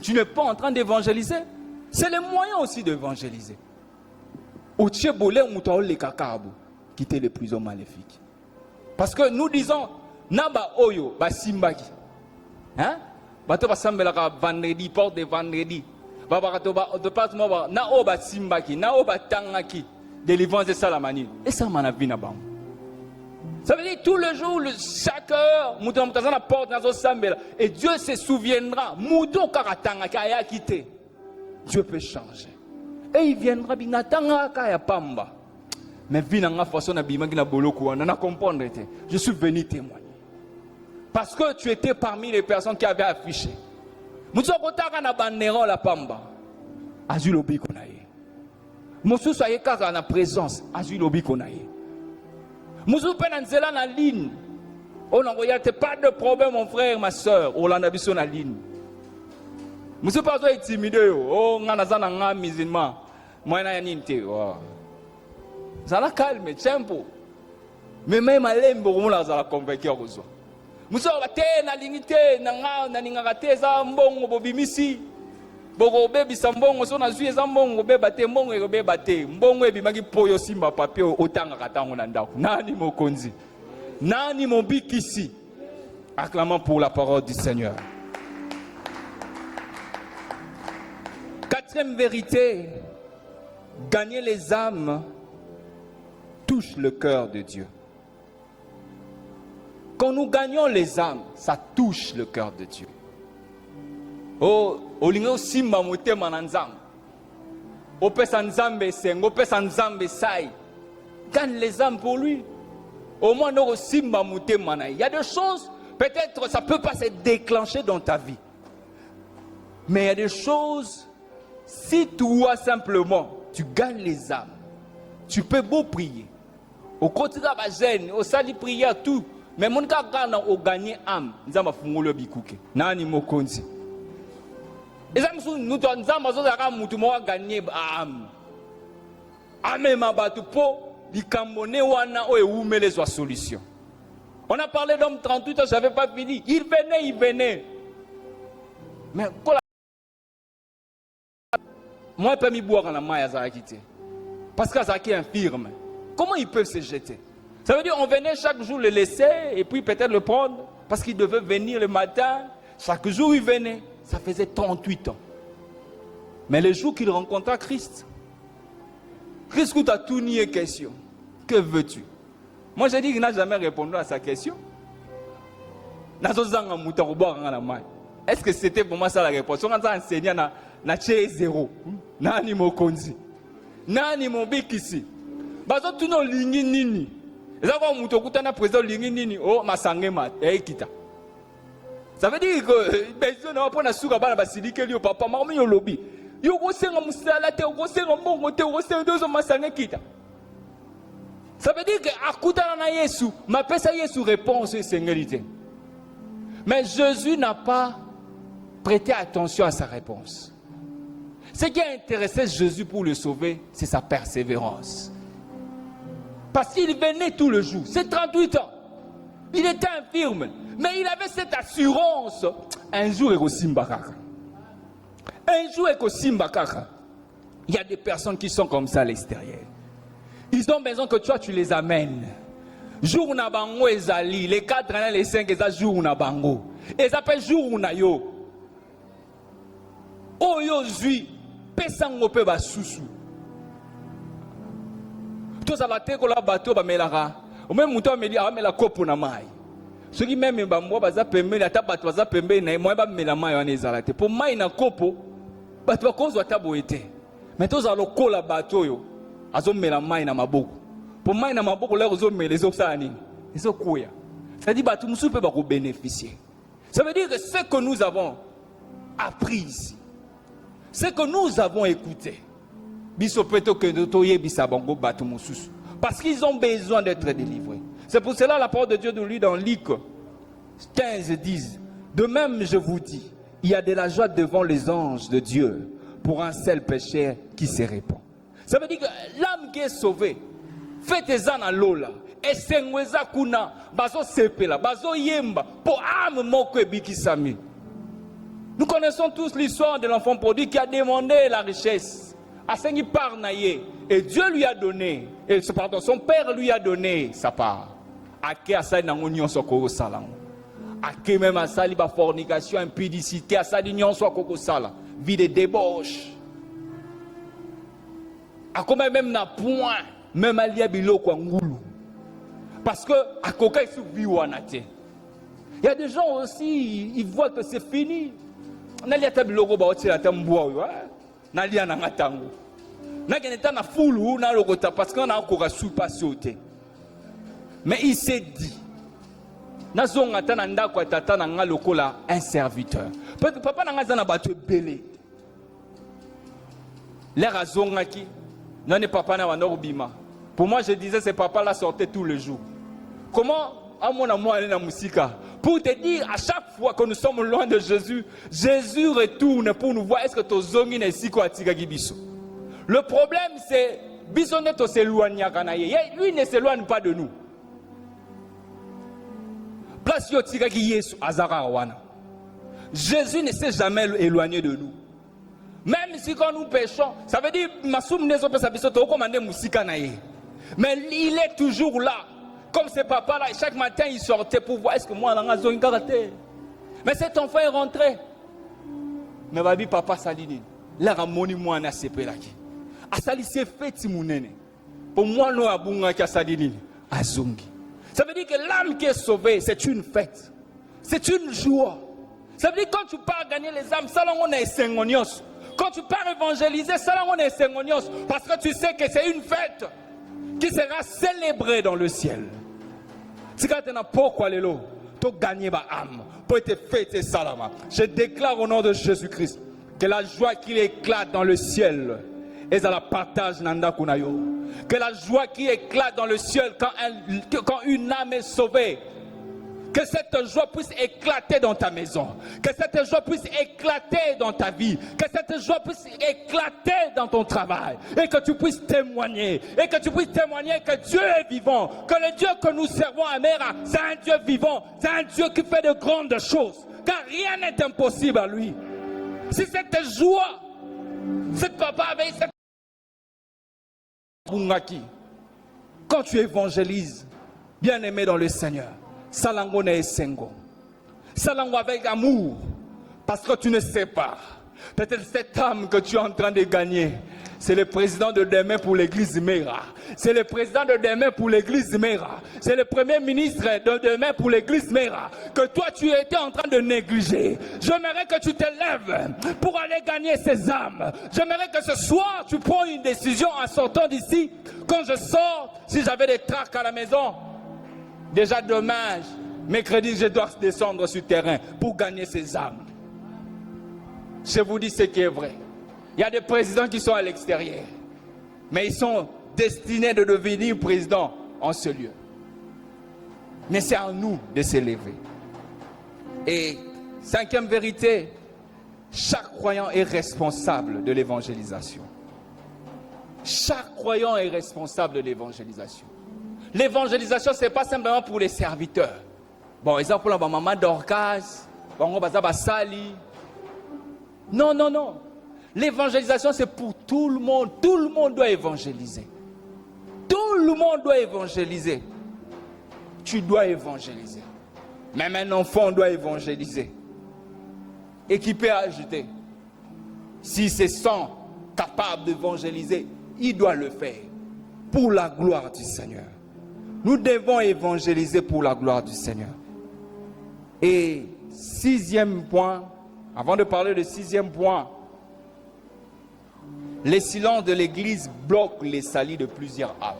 Tu n'es pas en train d'évangéliser. C'est le moyen aussi d'évangéliser. Au Tchébolé, on t'a les cacabu. Quitter les prisons maléfiques. Parce que nous disons, Naba Oyo, Basimbaki. Hein? Bato Basambela vendredi, porte de vendredi. Département, Nao Basimbaki, Nao Batangaki, délivrance de Salamani. Et ça m'en a vu là-bas. Ça veut dire tout le jour, chaque heure, Mouton la porte dans Sambela. Et Dieu se souviendra, Mouton Karatangaki a quitté. Dieu peut changer. Et il viendra, Binatanga Kaya Pamba. Mais je suis venu témoigner. Parce que tu étais parmi les personnes qui avaient affiché. La pamba. Azulobi konaye. Mosu soye kaka na présence. Azulobi konaye. Mosu penanzela na ligne. On n'envoyait pas de problème mon frère, ma soeur. On l'a habité na ligne. Mosu pas intimidé. Oh ngana nga musulman. Moi na yaninte. Ça la calme, tempo. Mais même à l'embo, on l'a convaincu. Moussa va na limité, na ningate za mbongo bobimisi. Bogo bebi sambongo so na zui za mbongo beba te mbongo e beba te. Mbongo e bimaki poyo simba papier otanga katango na ndako. Nani mokonzi? Nani mobikisi? Acclamons pour la parole du Seigneur. Quatrième vérité, gagner les âmes touche le cœur de Dieu. Quand nous gagnons les âmes, ça touche le cœur de Dieu. Oh, olingo simba motema na nzambe. Opesa nzambe sengo, opesa nzambe sai. Gagne les âmes pour lui. Au moins no simba motema na. Il y a des choses, peut-être ça peut pas se déclencher dans ta vie. Mais il y a des choses, si toi simplement tu gagnes les âmes, tu peux beau prier. Au côté de la gêne, au sali prière, tout. Mais mon cas, au gagner âme, nous avons fait le bikouke. Nani mokonzi. Et ça, nous avons gagné âme. Ame mabatu po, likambone wana o eume les solutions. On a parlé d'homme 38 ans, je n'avais pas fini. Il venait. Mais moi, je ne peux pas boire dans la maille à Zarakité. Parce que Zaki est infirme. Comment ils peuvent se jeter? Ça veut dire qu'on venait chaque jour le laisser et puis peut-être le prendre parce qu'il devait venir le matin. Chaque jour il venait. Ça faisait 38 ans. Mais le jour qu'il rencontra Christ, Christ a tout nié question. Que veux-tu? Moi j'ai dit qu'il n'a jamais répondu à sa question. Est-ce que c'était pour moi ça la réponse? On a enseigné na chez zéro. Nani mo konzi. Nani mo bikisi. Bazo tuno lingi nini. Eza kwa muto kutana président lingi nini oh masangema kita. Ça veut dire que besoin na pona suka bana basilike liyo papa mama yo lobi. Yo go senga musala te go senga mbongo te go senga dozo masange kita. Ça veut dire que akutana na Yesu, ma pesa Yesu réponse et singalité. Mais Jésus n'a pas prêté attention à sa réponse. Ce qui a intéressé Jésus pour le sauver, c'est sa persévérance. Parce qu'il venait tout le jour. C'est 38 ans. Il était infirme. Mais il avait cette assurance. Un jour, il est au Simbakaka. Un jour, il est au Simbakaka. Il y a des personnes qui sont comme ça à l'extérieur. Ils ont besoin que toi, tu les amènes. Jour na bango ezali, les 4 ans, les 5 ezali jour na bango. Ils appellent jour na yo. Oyo zui, pesango pe ba susu. Tout ça va te ko la bateau ba melara. Au même temps me dit ah mela kopo na mai. Ce qui même ba mwa baza pembe na ta bato baza pembe na moi ba mela mai wana ezala te. Pour mai na kopo bato ba kozwa ta boete. Mais tout ça lokola bateau yo. Azo mela mai na maboko. Pour moi, na maboko là ozo mela ezo sa nini. Ezo koya. Ça dit bato musu pe ba ko bénéficier. Ça veut dire que ce que nous avons appris ici, ce que nous avons écouté, parce qu'ils ont besoin d'être délivrés. C'est pour cela la parole de Dieu nous lit dans Luc 15 dit, de même je vous dis, il y a de la joie devant les anges de Dieu pour un seul pécheur qui se répand. Ça veut dire que l'âme qui est sauvée, faites-en à l'ola, et sengweza kuna, bazo sepela, bazo yemba, pour âme moko ebikisami. Nous connaissons tous l'histoire de l'enfant prodigue qui a demandé la richesse. Asengi par naye. Et Dieu lui a donné. Et pardon, son père lui a donné sa part. Ake asali nango nyonso koko sala. Ake même asali ba fornication, impudicité, asali nyonso koko sala. Vie de débauche. Akoma même na point, même alia biloko ngulu. Parce que akoka isu viwanate. Il y a des gens aussi, ils voient que c'est fini. Nalia tabiloko ba otila tambua yo. Nalia na ngatango. Nageneta na fulu na lokota parce qu'on a encore sous passioté. Mais il s'est dit nazonga tana ndako atata na nga lokola un serviteur. Parce que papa na nga zana batu belé. L'air azongaki non papa na wana obima. Pour moi je disais ces papa là sortaient tous les jours. Comment à mon amour aller na musika? Pour te dire, à chaque fois que nous sommes loin de Jésus, Jésus retourne pour nous voir est-ce que tu zongi na siko atika gibiso. Le problème c'est bisoneto s'éloigne kanaye. Lui ne s'éloigne pas de nous. Place yo tika ki Yesu azara wana. Jésus ne s'est jamais éloigné de nous. Même si quand nous péchons, ça veut dire masum nezo pesa biso to komande musika na ye. Mais il est toujours là. Comme ce papa-là, chaque matin, il sortait pour voir est-ce que moi, je suis en mais cet enfant est rentré. Mais babi papa salini. Là, ramoni moi na sepelaki. Asali se fait timunene. Pour moi, nous abunga ki salini. Azungi. Ça veut dire que l'âme qui est sauvée, c'est une fête. C'est une joie. Ça veut dire que quand tu pars gagner les âmes, ça on est sengonios. Quand tu pars évangéliser, ça on est sengonios. Parce que tu sais que c'est une fête qui sera célébrée dans le ciel. Je déclare au nom de Jésus-Christ que la joie qui éclate dans le ciel est à la partage nanda kunayo. Que la joie qui éclate dans le ciel quand une âme est sauvée, que cette joie puisse éclater dans ta maison, que cette joie puisse éclater dans ta vie, que cette joie puisse éclater dans ton travail, et que tu puisses témoigner, que Dieu est vivant, que le Dieu que nous servons à Mera, c'est un Dieu vivant, c'est un Dieu qui fait de grandes choses, car rien n'est impossible à lui. Si cette joie, cette papa avait cette quand tu évangélises, bien aimé dans le Seigneur, Salango ne sengo. Salango avec amour. Parce que tu ne sais pas. Peut-être cette âme que tu es en train de gagner. C'est le président de demain pour l'église Mera. C'est le président de demain pour l'église Mera. C'est le premier ministre de demain pour l'église Mera. Que toi tu étais en train de négliger. J'aimerais que tu te lèves pour aller gagner ces âmes. J'aimerais que ce soir tu prends une décision en sortant d'ici. Quand je sors, si j'avais des tracts à la maison, déjà demain, mercredi, je dois descendre sur le terrain pour gagner ces âmes. Je vous dis ce qui est vrai. Il y a des présidents qui sont à l'extérieur, mais ils sont destinés de devenir présidents en ce lieu. Mais c'est à nous de s'élever. Et cinquième vérité, chaque croyant est responsable de l'évangélisation. Chaque croyant est responsable de l'évangélisation. L'évangélisation, ce n'est pas simplement pour les serviteurs. Bon, exemple, la maman d'Orcas, on va Sali. Non, non, non. L'évangélisation, c'est pour tout le monde. Tout le monde doit évangéliser. Tout le monde doit évangéliser. Tu dois évangéliser. Même un enfant doit évangéliser. Et qui peut ajouter, s'il se sent capable d'évangéliser, il doit le faire pour la gloire du Seigneur. Nous devons évangéliser pour la gloire du Seigneur. Et sixième point, avant de parler de sixième point, les silences de l'église bloquent les salis de plusieurs âmes.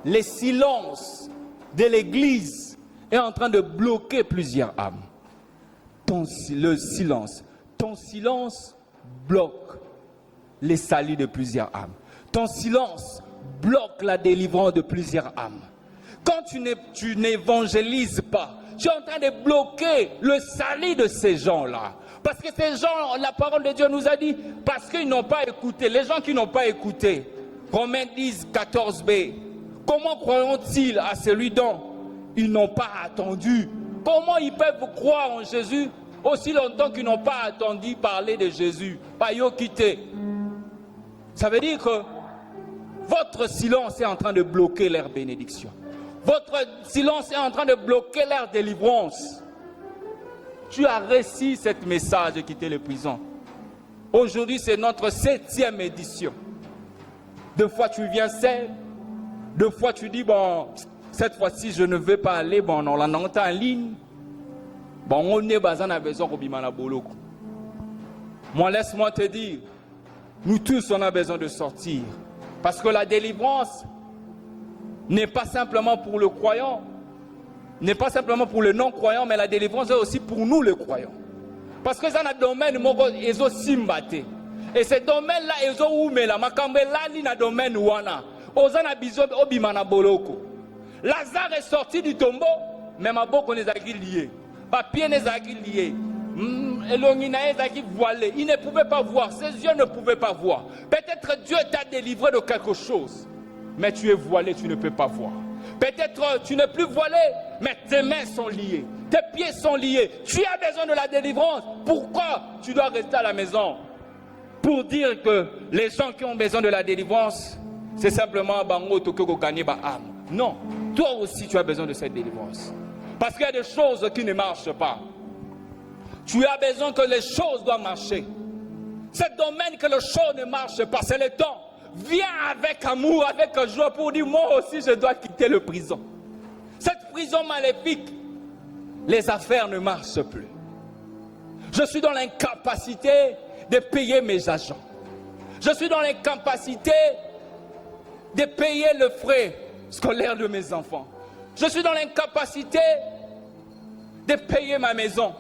Les silences de l'église est en train de bloquer plusieurs âmes. Ton silence bloque les salis de plusieurs âmes. Ton silence bloque la délivrance de plusieurs âmes. Quand tu n'évangélises pas, tu es en train de bloquer le salut de ces gens-là. Parce que ces gens, la parole de Dieu nous a dit, parce qu'ils n'ont pas écouté. Les gens qui n'ont pas écouté, Romains 10, 14b, comment croiront-ils à celui dont ils n'ont pas attendu? Comment ils peuvent croire en Jésus aussi longtemps qu'ils n'ont pas attendu parler de Jésus? Pas yo quitter. Ça veut dire que votre silence est en train de bloquer leur bénédiction. Votre silence est en train de bloquer leur délivrance. Tu as reçu ce message de quitter les prisons. Aujourd'hui, c'est notre 7e édition. Deux fois, tu viens seul. Deux fois, tu dis, bon, cette fois-ci, je ne vais pas aller. Bon, on l'entend en ligne. Bon, on est basé à besoin de Bimana Boloko. Moi, laisse-moi te dire, nous tous, on a besoin de sortir. Parce que la délivrance n'est pas simplement pour le croyant, n'est pas simplement pour le non-croyant, mais la délivrance est aussi pour nous, les croyants. Parce que ça, dans le domaine, ils ont simbate. Et ce domaine-là, ils ont oumé la makambe là, ni dans le domaine ouana. Ozana bizo obimana boloko. Lazare est sorti du tombeau, mais ma boko les a liés. Ma pied les a liés. Il ne pouvait pas voir, ses yeux ne pouvaient pas voir. Peut-être Dieu t'a délivré de quelque chose, mais tu es voilé, tu ne peux pas voir. Peut-être tu n'es plus voilé, mais tes mains sont liées, tes pieds sont liés. Tu as besoin de la délivrance. Pourquoi tu dois rester à la maison? Pour dire que les gens qui ont besoin de la délivrance, c'est simplement bango tokoko gagner ba âme. Non, toi aussi tu as besoin de cette délivrance. Parce qu'il y a des choses qui ne marchent pas. Tu as besoin que les choses doivent marcher. Ce domaine que les choses ne marchent pas, c'est le temps. Viens avec amour, avec joie pour dire, moi aussi je dois quitter la prison. Cette prison maléfique, les affaires ne marchent plus. Je suis dans l'incapacité de payer mes agents. Je suis dans l'incapacité de payer le frais scolaire de mes enfants. Je suis dans l'incapacité de payer ma maison.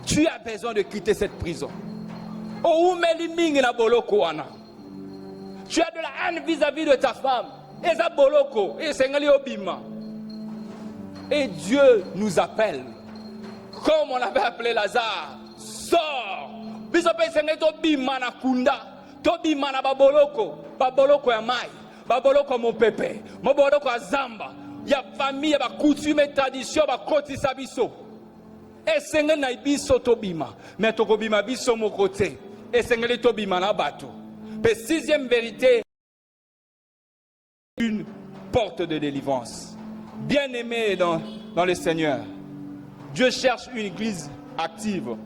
Tu as besoin de quitter cette prison. Tu as de la haine vis-à-vis de ta femme. Et Dieu nous appelle. Comme on avait appelé Lazare. Sors. Baboloko mon pépé. Baboloko azamba. Ya famille, ya coutume, tradition, ya kotisa biso. Et senge na biso tobima. Mais tokobima biso mon côté. Et senge le tobima na bato. Mais sixième vérité, une porte de délivrance. Bien-aimé dans le Seigneur, Dieu cherche une église active.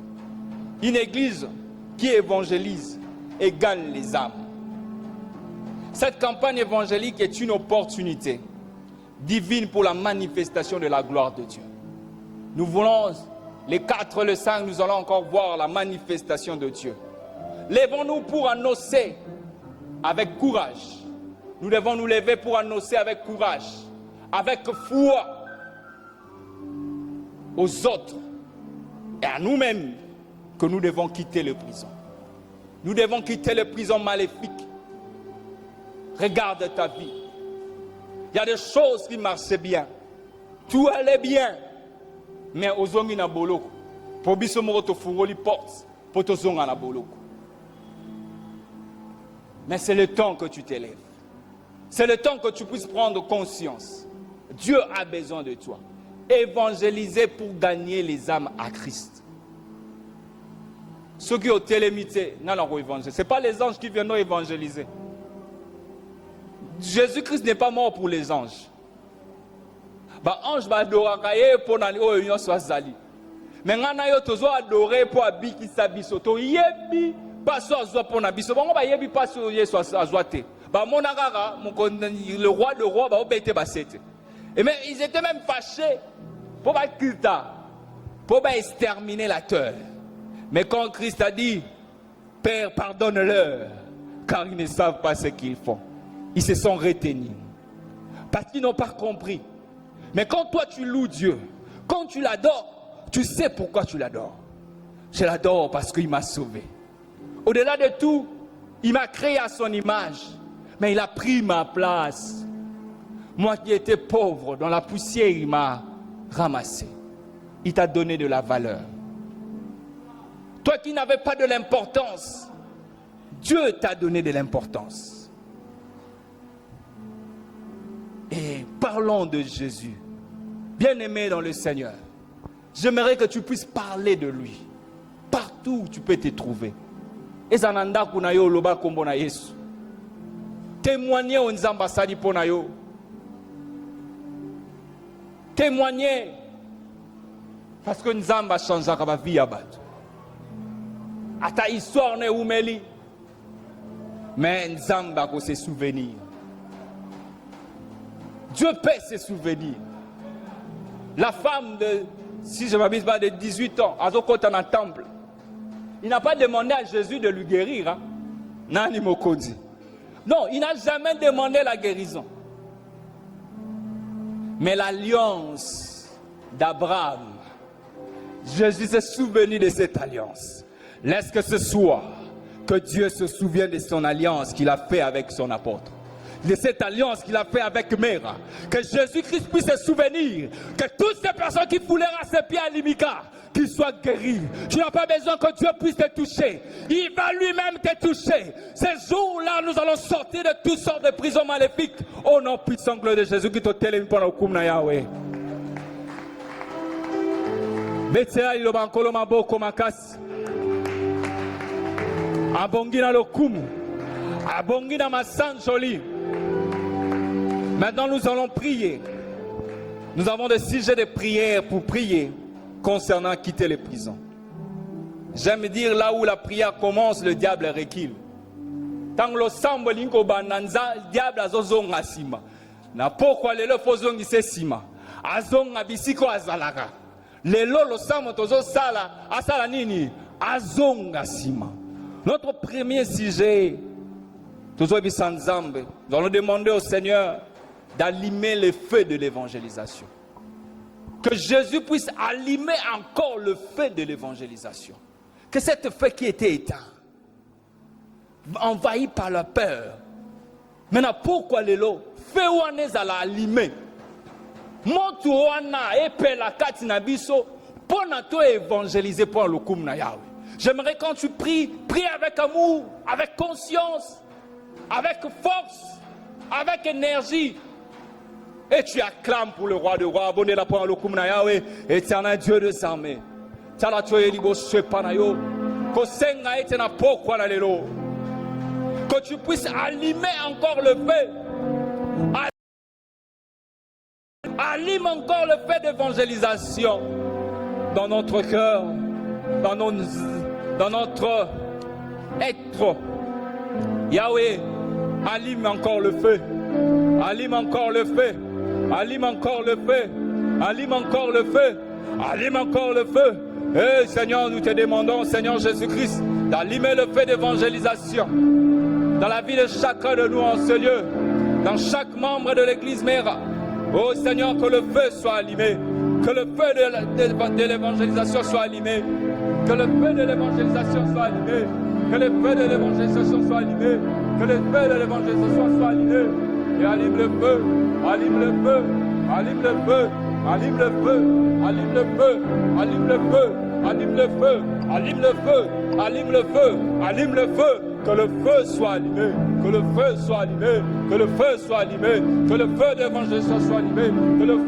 Une église qui évangélise. et gagne les âmes. Cette campagne évangélique est une opportunité divine pour la manifestation de la gloire de Dieu. Nous voulons, les 4, le 5, nous allons encore voir la manifestation de Dieu. Lèvons-nous pour annoncer avec courage. Nous devons nous lever pour annoncer avec courage, avec foi aux autres et à nous-mêmes que nous devons quitter les prisons. Nous devons quitter les prisons maléfiques. Regarde ta vie. Il y a des choses qui marchaient bien. Tout allait bien. Mais aux hommes na boloko. Pour biso mo to fungoli porte. Pour to zonga na boloko. Mais c'est le temps que tu t'élèves. C'est le temps que tu puisses prendre conscience. Dieu a besoin de toi. Évangéliser pour gagner les âmes à Christ. Ceux qui ont télémité, non, évangéliser. Ce n'est pas les anges qui viendront évangéliser. Jésus-Christ n'est pas mort pour les anges. Bah ange va adorer pour nani o union soit zali. Mais ngana yo tozo adorer pour abiki sabiso to yebi paso azwa pour na biso. Bango ba yebi paso yeso azwate. Bah mon agara le roi de roi ba obete basete. Et mais ils étaient même fâchés pour ba kilta pour ba exterminer la terre. Mais quand Christ a dit Père pardonne-leur car ils ne savent pas ce qu'ils font. Ils se sont retenus parce qu'ils n'ont pas compris. Mais quand toi tu loues Dieu, quand tu l'adores, tu sais pourquoi tu l'adores. Je l'adore parce qu'il m'a sauvé. Au-delà de tout, il m'a créé à son image, mais il a pris ma place. Moi qui étais pauvre, dans la poussière, il m'a ramassé. Il t'a donné de la valeur. Toi qui n'avais pas de l'importance, Dieu t'a donné de l'importance. Et parlons de Jésus. Bien-aimé dans le Seigneur, j'aimerais que tu puisses parler de lui. Partout où tu peux te trouver. Témoigner aux ambassades pour nayo. Témoigner. Parce que Nzamba change la vie à battre. À ta histoire n'est oumeli. Mais Nzamba a ses souvenirs. Dieu paie ses souvenirs. La femme de, si je ne m'abuse pas, de 18 ans, à Zokota dans le temple, il n'a pas demandé à Jésus de lui guérir. Hein? Nani Mokondi. Non, il n'a jamais demandé la guérison. Mais l'alliance d'Abraham, Jésus s'est souvenu de cette alliance. Laisse que ce soit que Dieu se souvienne de son alliance qu'il a fait avec son apôtre. De cette alliance qu'il a fait avec Mera. Que Jésus-Christ puisse se souvenir que toutes ces personnes qui foulèrent à ses pieds à l'Imika, qu'ils soient guéris. Tu n'as pas besoin que Dieu puisse te toucher. Il va lui-même te toucher. Ces jours-là, nous allons sortir de toutes sortes de prisons maléfiques. Au nom puissant de Jésus qui te télène pour le Kumna Yahweh. Metea ilobankolo maboko makasi. Abongina lo kumu. Abongina masanjoli. Maintenant, nous allons prier. Nous avons des sujets de prière pour prier concernant quitter les prisons. J'aime dire là où la prière commence, le diable recule. Tant que le sambo linko bananza, le diable azozonga sima. Na pourquoi le lo fozongi se sima. Azonga bisiko azalaka. Le lo lo sambo tozo sala, asala nini? Azonga sima. Notre premier sujet, nous allons demander au Seigneur d'allumer le feu de l'évangélisation. Que Jésus puisse allumer encore le feu de l'évangélisation. Que cette feu qui était éteint, envahi par la peur. Maintenant, pourquoi le lot? Feu ou on est à l'allumer? Montu wana epé la katina biso pour nous évangéliser pour le kumna Yahweh. J'aimerais quand tu pries, prie avec amour, avec conscience, avec force, avec énergie. Et tu acclames pour le roi de rois, abonné la parole au Kumna Yahweh, éternel Dieu des armées. Tala toye libo sepanayo, ko senga ete na pokwa na lelo. Que tu puisses allumer encore le feu. Allume encore le feu d'évangélisation dans notre cœur, dans notre être, Yahweh, allume encore le feu. Allume encore le feu. Allume encore le feu. Allume encore le feu. Allume encore le feu. Et Seigneur, nous te demandons, Seigneur Jésus-Christ, d'allumer le feu d'évangélisation dans la vie de chacun de nous en ce lieu, dans chaque membre de l'église Mera. Oh Seigneur, que le feu soit allumé, que le feu de l'évangélisation soit allumé, que le feu de l'évangélisation soit allumé, que le feu de l'évangélisation soit allumé, que le feu de l'évangélisation soit allumé. Et allume le feu, allume le feu, allume le feu, allume le feu, allume le feu, allume le feu, allume le feu, allume le feu, allume le feu, allume le feu, que le feu soit allumé, que le feu soit allumé, que le feu soit allumé, que le feu d'évangélisation soit allumé, que le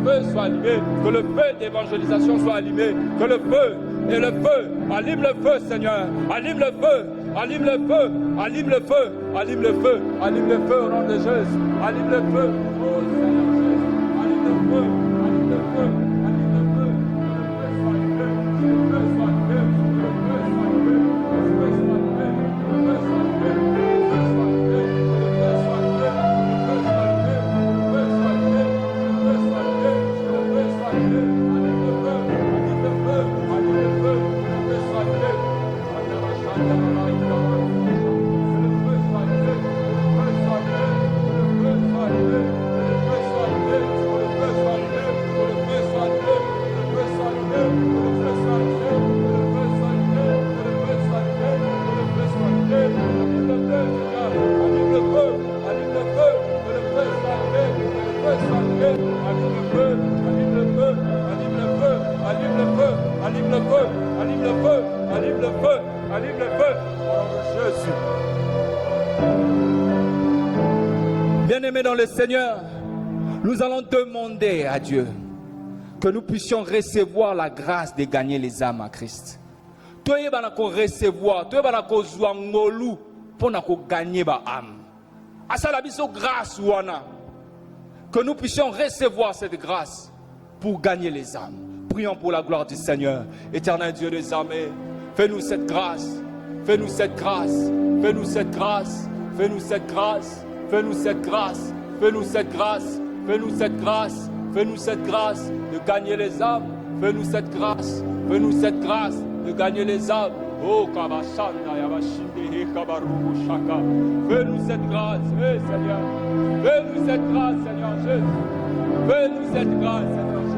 feu soit allumé, que le feu d'évangélisation soit allumé, que le feu et le feu, allume le feu Seigneur, allume le feu, allume le feu, allume le feu, allume le feu, allume le feu au nom de Jésus, allume le feu, oh Seigneur Jésus, allume le feu, allume le feu, allume le feu, que le feu soit allumé, que le feu soit allumé, que le feu soit allumé, que le feu soit allumé, que le feu soit allumé, que le feu soit allumé, que le feu soit allumé, que le feu soit allumé, que le feu soit allumé, que le feu soit allumé, allume le feu, allume le feu, allume le feu, que le feu soit allumé. Allume le feu, allume le feu, allume le feu, allume le feu, au nom de Jésus. Bien-aimés dans le Seigneur, nous allons demander à Dieu que nous puissions recevoir la grâce de gagner les âmes à Christ. Toi, tu vas recevoir, toi, tu vas ngolu pour gagner les âmes. À ça, la grâce, que nous puissions recevoir cette grâce pour gagner les âmes. Prions pour la gloire du Seigneur. Éternel Dieu des armées, fais-nous cette grâce, fais-nous cette grâce, fais-nous cette grâce, fais-nous cette grâce, fais-nous cette grâce, fais-nous cette grâce, fais-nous cette grâce, fais-nous cette grâce de gagner les âmes, fais-nous cette grâce, fais-nous cette grâce de gagner les âmes. Oh, Kabashanda, Yabashinde, Kabaru, Shaka. Fais-nous cette grâce, Seigneur. Fais-nous cette grâce, Seigneur Jésus. Fais-nous cette grâce, Seigneur Jésus.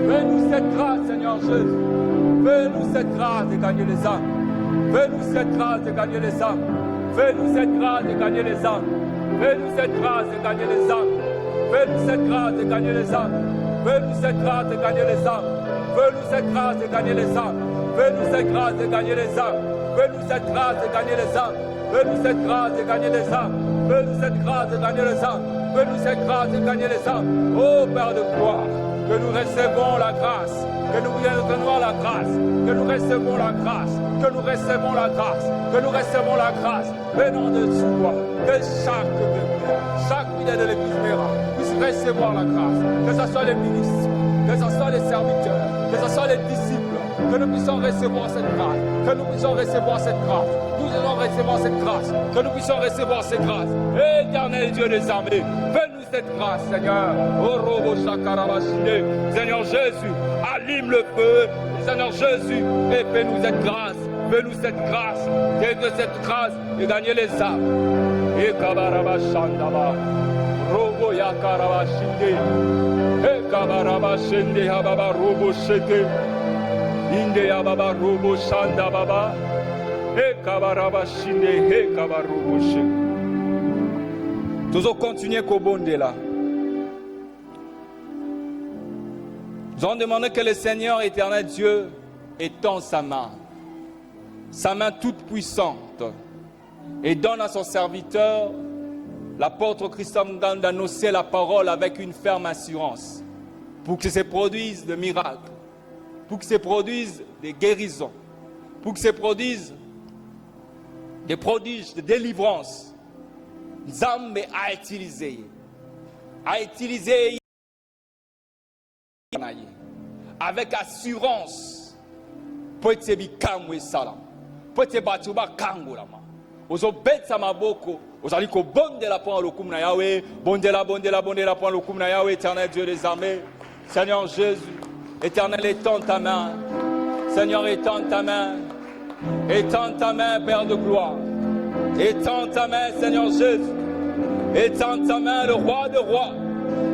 Fais-nous cette grâce, Seigneur Jésus. Fais-nous cette grâce de gagner les âmes. Fais-nous cette grâce de gagner les âmes. Fais-nous cette grâce de gagner les âmes. Fais-nous cette grâce de gagner les âmes. Fais-nous cette grâce de gagner les âmes. Fais-nous cette grâce de gagner les âmes. Fais-nous cette grâce de gagner les âmes. Fais-nous cette grâce de gagner les âmes. Fais-nous cette grâce de gagner les âmes. Fais-nous cette grâce de gagner les âmes. Fais-nous cette grâce de gagner les âmes. Fais-nous cette grâce de gagner les âmes. Oh Père de gloire, que nous recevons la grâce, que nous recevons la grâce, que nous recevons la grâce, que nous recevons la grâce, que nous recevons la grâce venant de toi, que chaque fidèle de l'église Mera puisse recevoir la grâce, que ce soit les ministres, que ce soit les serviteurs, que ce soit les disciples, que nous puissions recevoir cette grâce, que nous puissions recevoir cette grâce, nous allons recevoir cette grâce, que nous puissions recevoir cette grâce. Éternel Dieu des armées, fais-nous cette grâce, Seigneur. Seigneur Jésus, allume le feu, Seigneur Jésus, et fais-nous cette grâce, fais-nous cette grâce, fais-nous cette grâce de gagner les âmes. Et Kabarabashandaba, Robo Yakarabashinde, et Kabarabashinde Hababa Robo Sheke. Inde ya baba robo shanda baba, he kabaraba shinde he kabarobo she. Nous allons continuer kobonde là. Nous allons demander que le Seigneur éternel Dieu étend sa main toute puissante, et donne à son serviteur, l'apôtre Christophe Nganda, d'annoncer la parole avec une ferme assurance, pour que se produisent des miracles, pour que se produisent des guérisons, pour que se produisent des prodiges de délivrance. Nzambe a utilisé avec assurance pour être bikamwe salam, pour être batuba kangulama, ozobetsa maboko, ozali kobondela point lokumu na Yahweh, bondela point lokumu na Yahweh, éternel Dieu des armées. Seigneur Jésus, éternel, étends ta main. Seigneur, étends ta main. Étends ta main, Père de gloire. Étends ta main, Seigneur Jésus. Étends ta main, le roi de rois.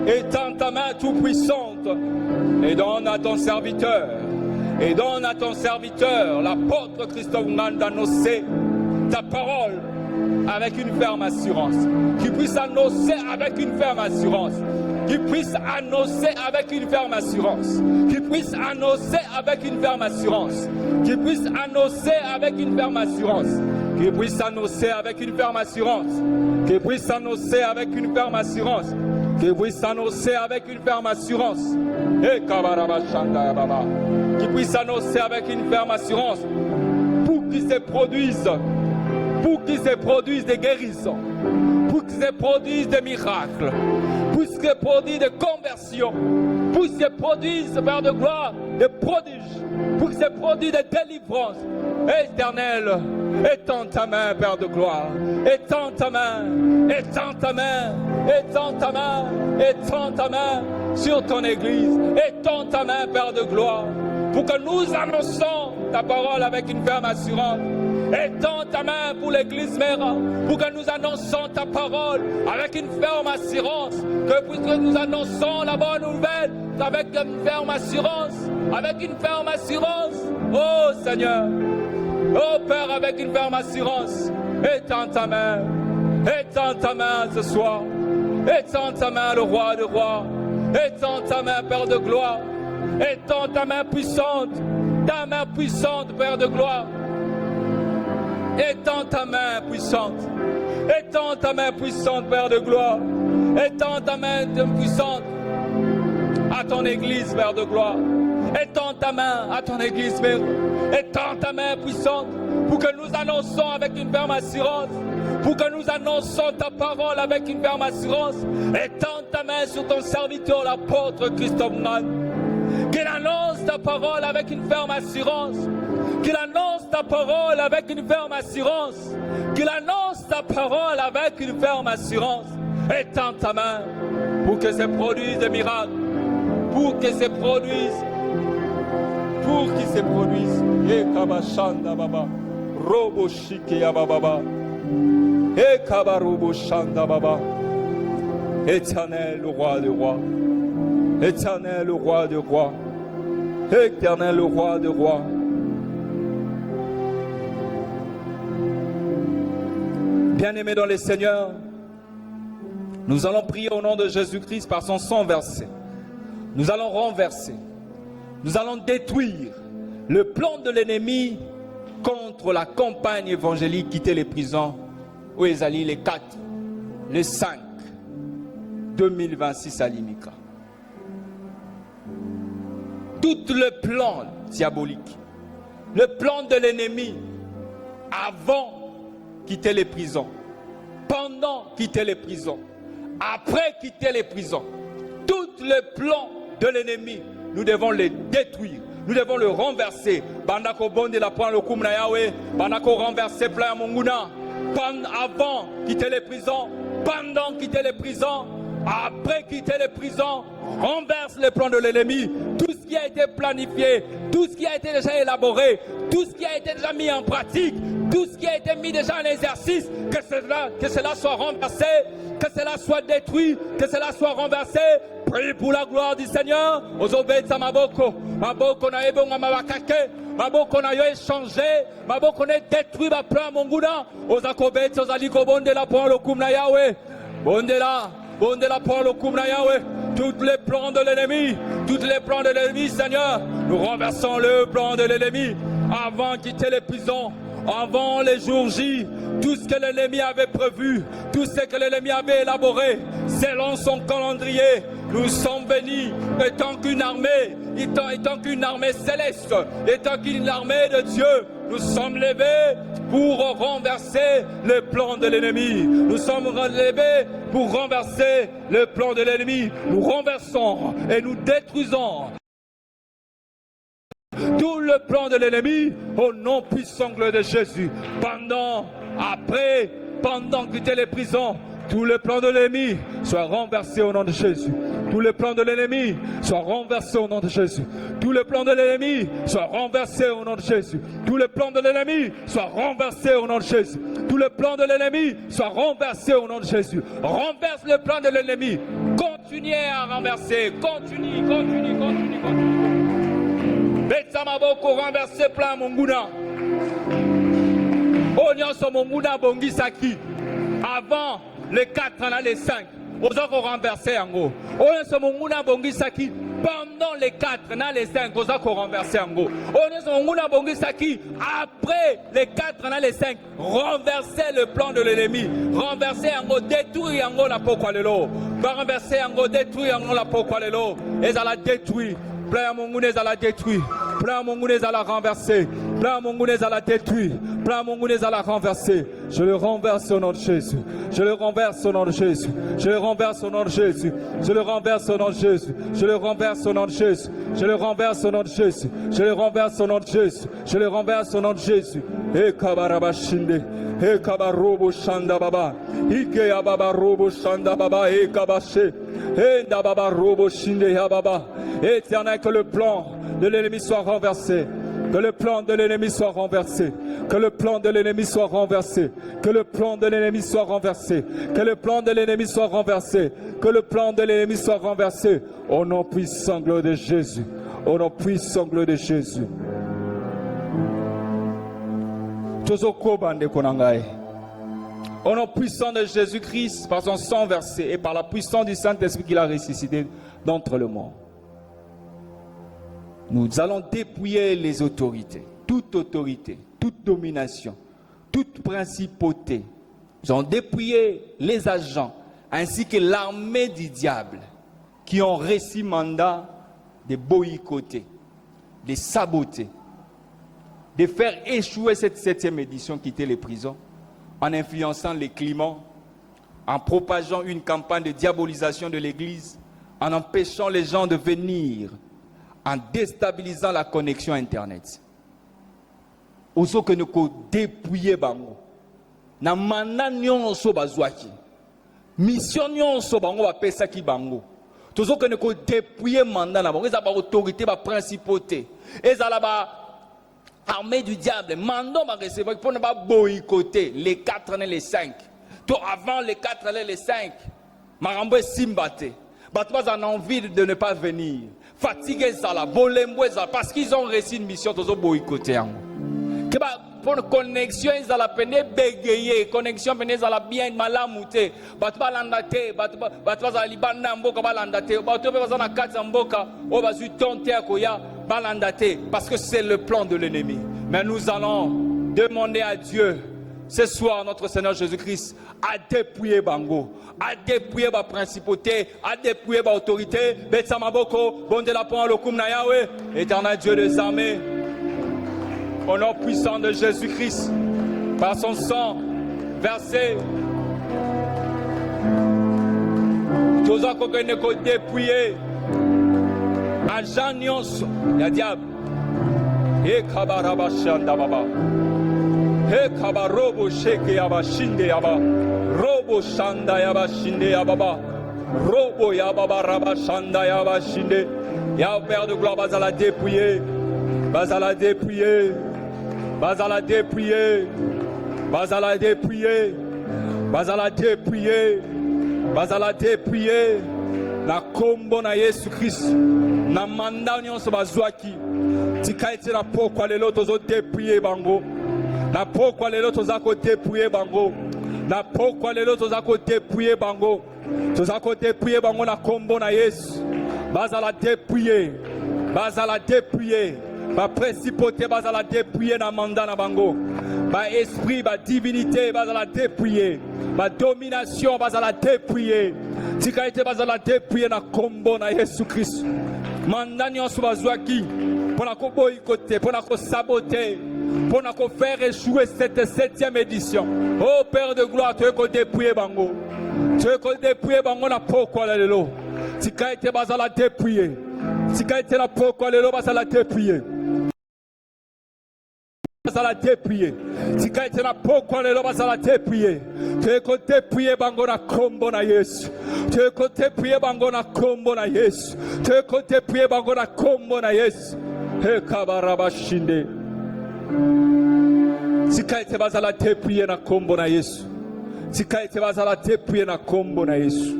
Étends ta main tout-puissante. Et donne à ton serviteur. Et donne à ton serviteur, l'apôtre Christophe Ngan, d'annoncer ta parole avec une ferme assurance. Qu'il puisse annoncer avec une ferme assurance. Qu'il puisse annoncer avec une ferme assurance. Qu'il puisse annoncer avec une ferme assurance. Qu'il puisse annoncer avec une ferme assurance. Qu'il puisse annoncer avec une ferme assurance. Qu'il puisse annoncer avec une ferme assurance. Qu'il puisse annoncer avec une ferme assurance. Et qu'il puisse annoncer avec une ferme assurance pour qu'il se produise. Pour qu'ils se produisent des guérisons, pour qu'ils se produisent des miracles, pour qu'ils se produisent des conversions, pour qu'ils se produisent, Père de gloire, des prodiges, pour qu'ils se produisent des délivrances. Éternel, étends ta main, Père de gloire, étends ta main, étends ta main, étends ta main, étends ta main sur ton Église, étends ta main, Père de gloire, pour que nous annonçons ta parole avec une ferme assurance. Étends ta main pour l'église mère, pour que nous annonçons ta parole avec une ferme assurance, que nous annonçons la bonne nouvelle avec une ferme assurance, avec une ferme assurance. Oh Seigneur, oh Père, avec une ferme assurance, étends ta main ce soir, étends ta main le roi de rois, étends ta main Père de gloire, étends ta main puissante, Père de gloire. Étends ta main puissante. Étends ta main puissante, Père de gloire. Étends ta main puissante à ton Église, Père de gloire. Étends ta main à ton Église, Père. Étends ta main puissante pour que nous annonçons avec une ferme assurance. Pour que nous annonçons ta parole avec une ferme assurance. Étends ta main sur ton serviteur, l'apôtre Christophe Ngan. Qu'il annonce ta parole avec une ferme assurance. Qu'il annonce ta parole avec une ferme assurance. Qu'il annonce ta parole avec une ferme assurance. Étends ta main pour que se produisent des miracles. Pour que se produisent. Pour qu'ils se produisent. Yekabashanda baba. Robo shike ya baba. Ekabarobo shanda baba. Éternel, le roi des rois. Éternel, le roi des rois. Éternel, le roi des rois. Bien-aimés dans les Seigneurs, nous allons prier au nom de Jésus-Christ par son sang versé. Nous allons renverser, nous allons détruire le plan de l'ennemi contre la campagne évangélique quitter les prisons où ils allaient les 4, les 5, 2026 à Limika. Tout le plan diabolique, le plan de l'ennemi avant quitter les prisons, pendant quitter les prisons, après quitter les prisons, tout le plan de l'ennemi, nous devons les détruire, nous devons le renverser. Bandako bonde la point le koum na Yahweh, bandako renverser plein monguna, avant quitter les prisons, pendant quitter les prisons, après quitter les prisons, renverse les plans de l'ennemi, tout ce qui a été planifié, tout ce qui a été déjà élaboré, tout ce qui a été déjà mis en pratique, tout ce qui a été mis déjà en exercice, que cela soit renversé, que cela soit détruit, que cela soit renversé. Prie pour la gloire du Seigneur. Ozobetsa maboko, maboko na ebonga mabakake, maboko na yo échangé, maboko na détruit ba plan monguna. Ozakobetsa ozaliko bonde la point le koum na Yahweh. Bonde la point le koum na Yahweh. Tous les plans de l'ennemi, Seigneur, nous renversons le plan de l'ennemi avant de quitter les prisons, avant les jours J, tout ce que l'ennemi avait prévu, tout ce que l'ennemi avait élaboré, selon son calendrier, nous sommes bénis, étant qu'une armée, étant qu'une armée céleste, étant qu'une armée de Dieu, nous sommes levés pour renverser le plan de l'ennemi. Nous sommes levés pour renverser le plan de l'ennemi. Nous renversons et nous détruisons tout le plan de l'ennemi au nom puissant de Jésus. Pendant après, pendant que tu es les prisons, tous les plans de l'ennemi soient renversés au nom de Jésus. Tous les plans de l'ennemi soient renversés au nom de Jésus. Tous les plans de l'ennemi soient renversés au nom de Jésus. Tous les plans de l'ennemi soient renversés au nom de Jésus. Tous les plans de l'ennemi soient renversés au nom de Jésus. Renverse le plan de l'ennemi. Continuez à renverser. Continue. Betsamaboko renverser plan Monguna. Onyanso Monguna Bongisaki. Avant les 4 ans, les 5. Aux autres renversés en gros. Onyanso Monguna Bongisaki. Pendant les 4 ans, les 5. Aux autres renversés en gros. Onyanso Monguna Bongisaki. Après les 4 ans, les 5. Renverser le plan de l'ennemi. Renverser en gros. Détruire en gros la Pokwalelo. Renverser en gros. Détruire en gros la Pokwalelo. Et ça la détruit. Plein Mongounez à la détruire. Plein Mongounez à la renverser. Plein Mongounez à la détruire. Plein Mongounez à la renverser. Je le renverse au nom de Jésus. Je le renverse au nom de Jésus. Je le renverse au nom de Jésus. Je le renverse au nom de Jésus. Je le renverse au nom de Jésus. Je le renverse au nom de Jésus. Je le renverse au nom de Jésus. Je le renverse au nom de Jésus. Et Kabarabashinde. Et Kabarobo Shanda Baba. Ike Yababa Robo Shanda Baba. Et Kabaché. Et Ndababa Robo Shinde Yababa. Éternel, que le plan de l'ennemi soit renversé. Que le plan de l'ennemi soit renversé. Que le plan de l'ennemi soit renversé. Que le plan de l'ennemi soit renversé. Que le plan de l'ennemi soit renversé. Que le plan de l'ennemi soit renversé. Au nom puissant gloire de Jésus. Au nom puissant gloire de Jésus. Au nom puissant de Jésus-Christ, par son sang versé et par la puissance du Saint-Esprit qu'il a ressuscité d'entre le monde. Nous allons dépouiller les autorités, toute domination, toute principauté. Nous allons dépouiller les agents ainsi que l'armée du diable qui ont reçu mandat de boycotter, de saboter, de faire échouer cette 7e édition, quitter les prisons, en influençant les climats, en propageant une campagne de diabolisation de l'Église, en empêchant les gens de venir, en déstabilisant la connexion Internet. Oso que nous dépouiller bango. Na mana nyonso bazwaki. Mission nyonso bango ba pesa ki bango. Tozo que nous dépouiller mandat na bango, eza ba autorité ba principauté. Eza ba armée du diable, mandons ma recevoir pour ne pas boycotter les 4 années, les 5. Tout avant les 4 années, les 5. Marambo est simbate. Batouaz en envie de ne pas venir. Fatigué ça là, bolembo ça, parce qu'ils ont reçu une mission, tous ont boycotté. Pour une connexion, ils ont la peine bégayer, connexion, ils ont la bien malamouté. Batouaz landate, batouaz a libanda mboka balandate, batouaz a katsa mboka, o bazu tonte akoya balandate, parce que c'est le plan de l'ennemi. Mais nous allons demander à Dieu ce soir, notre Seigneur Jésus-Christ, à dépouiller Bango, à dépouiller la principauté, à dépouiller l'autorité. Betsamaboko, bon de la pointe, le Koum na Yahweh, éternel Dieu des armées, au nom puissant de Jésus-Christ, par son sang versé, tous en qu'on dépouiller, à Jean Nyons, le diable, et Kabarabashanda Baba. He kaba robo sheke yaba shinde yaba robo shanda yaba shinde yaba robo yaba raba shanda yaba shinde ya Père de gloire bazala dépouiller bazala dépouiller bazala dépouiller bazala dépouiller bazala dépouiller bazala dépouiller na kombo na Yesu Christ na manda nyonso bazwaki tikaiti na pokwa lelo tozo dépouiller bango. Na pourquoi les autres ont dépouillé bango. Na pourquoi les autres ont dépouillé bango. Tous ont dépouillé bango na combo na yes. Bazala dépouillé. Bazala dépouillé. Ba principauté bazala dépouillé na mandat na bango. Ba esprit, ba divinité bazala dépouillé. Ba domination bazala dépouillé. Tikaite bazala dépouillé na combo na Jésus Christ. Mandat nyonso bazwaki pour na ko boycotter, pour na ko saboter. Pour nous faire échouer cette 7e édition. Oh Père de gloire, tu es qu'on dépouille bango. Tu es qu'on dépouille bango na pourquoi le lo. Si quand tu vas la dépouiller. Si quand tu la pourquoi le lo vas la dépouiller. bazala dépouiller. Tika ete na pokwa lelo bazala dépouiller. Teko dépouiller bango na kombo na Yesu. Teko dépouiller bango na kombo na Yesu. Teko dépouiller bango na kombo na Yesu. He kabaraba shinde. Tika ete bazala dépouiller na kombo na Yesu. Tika ete bazala dépouiller na kombo na Yesu.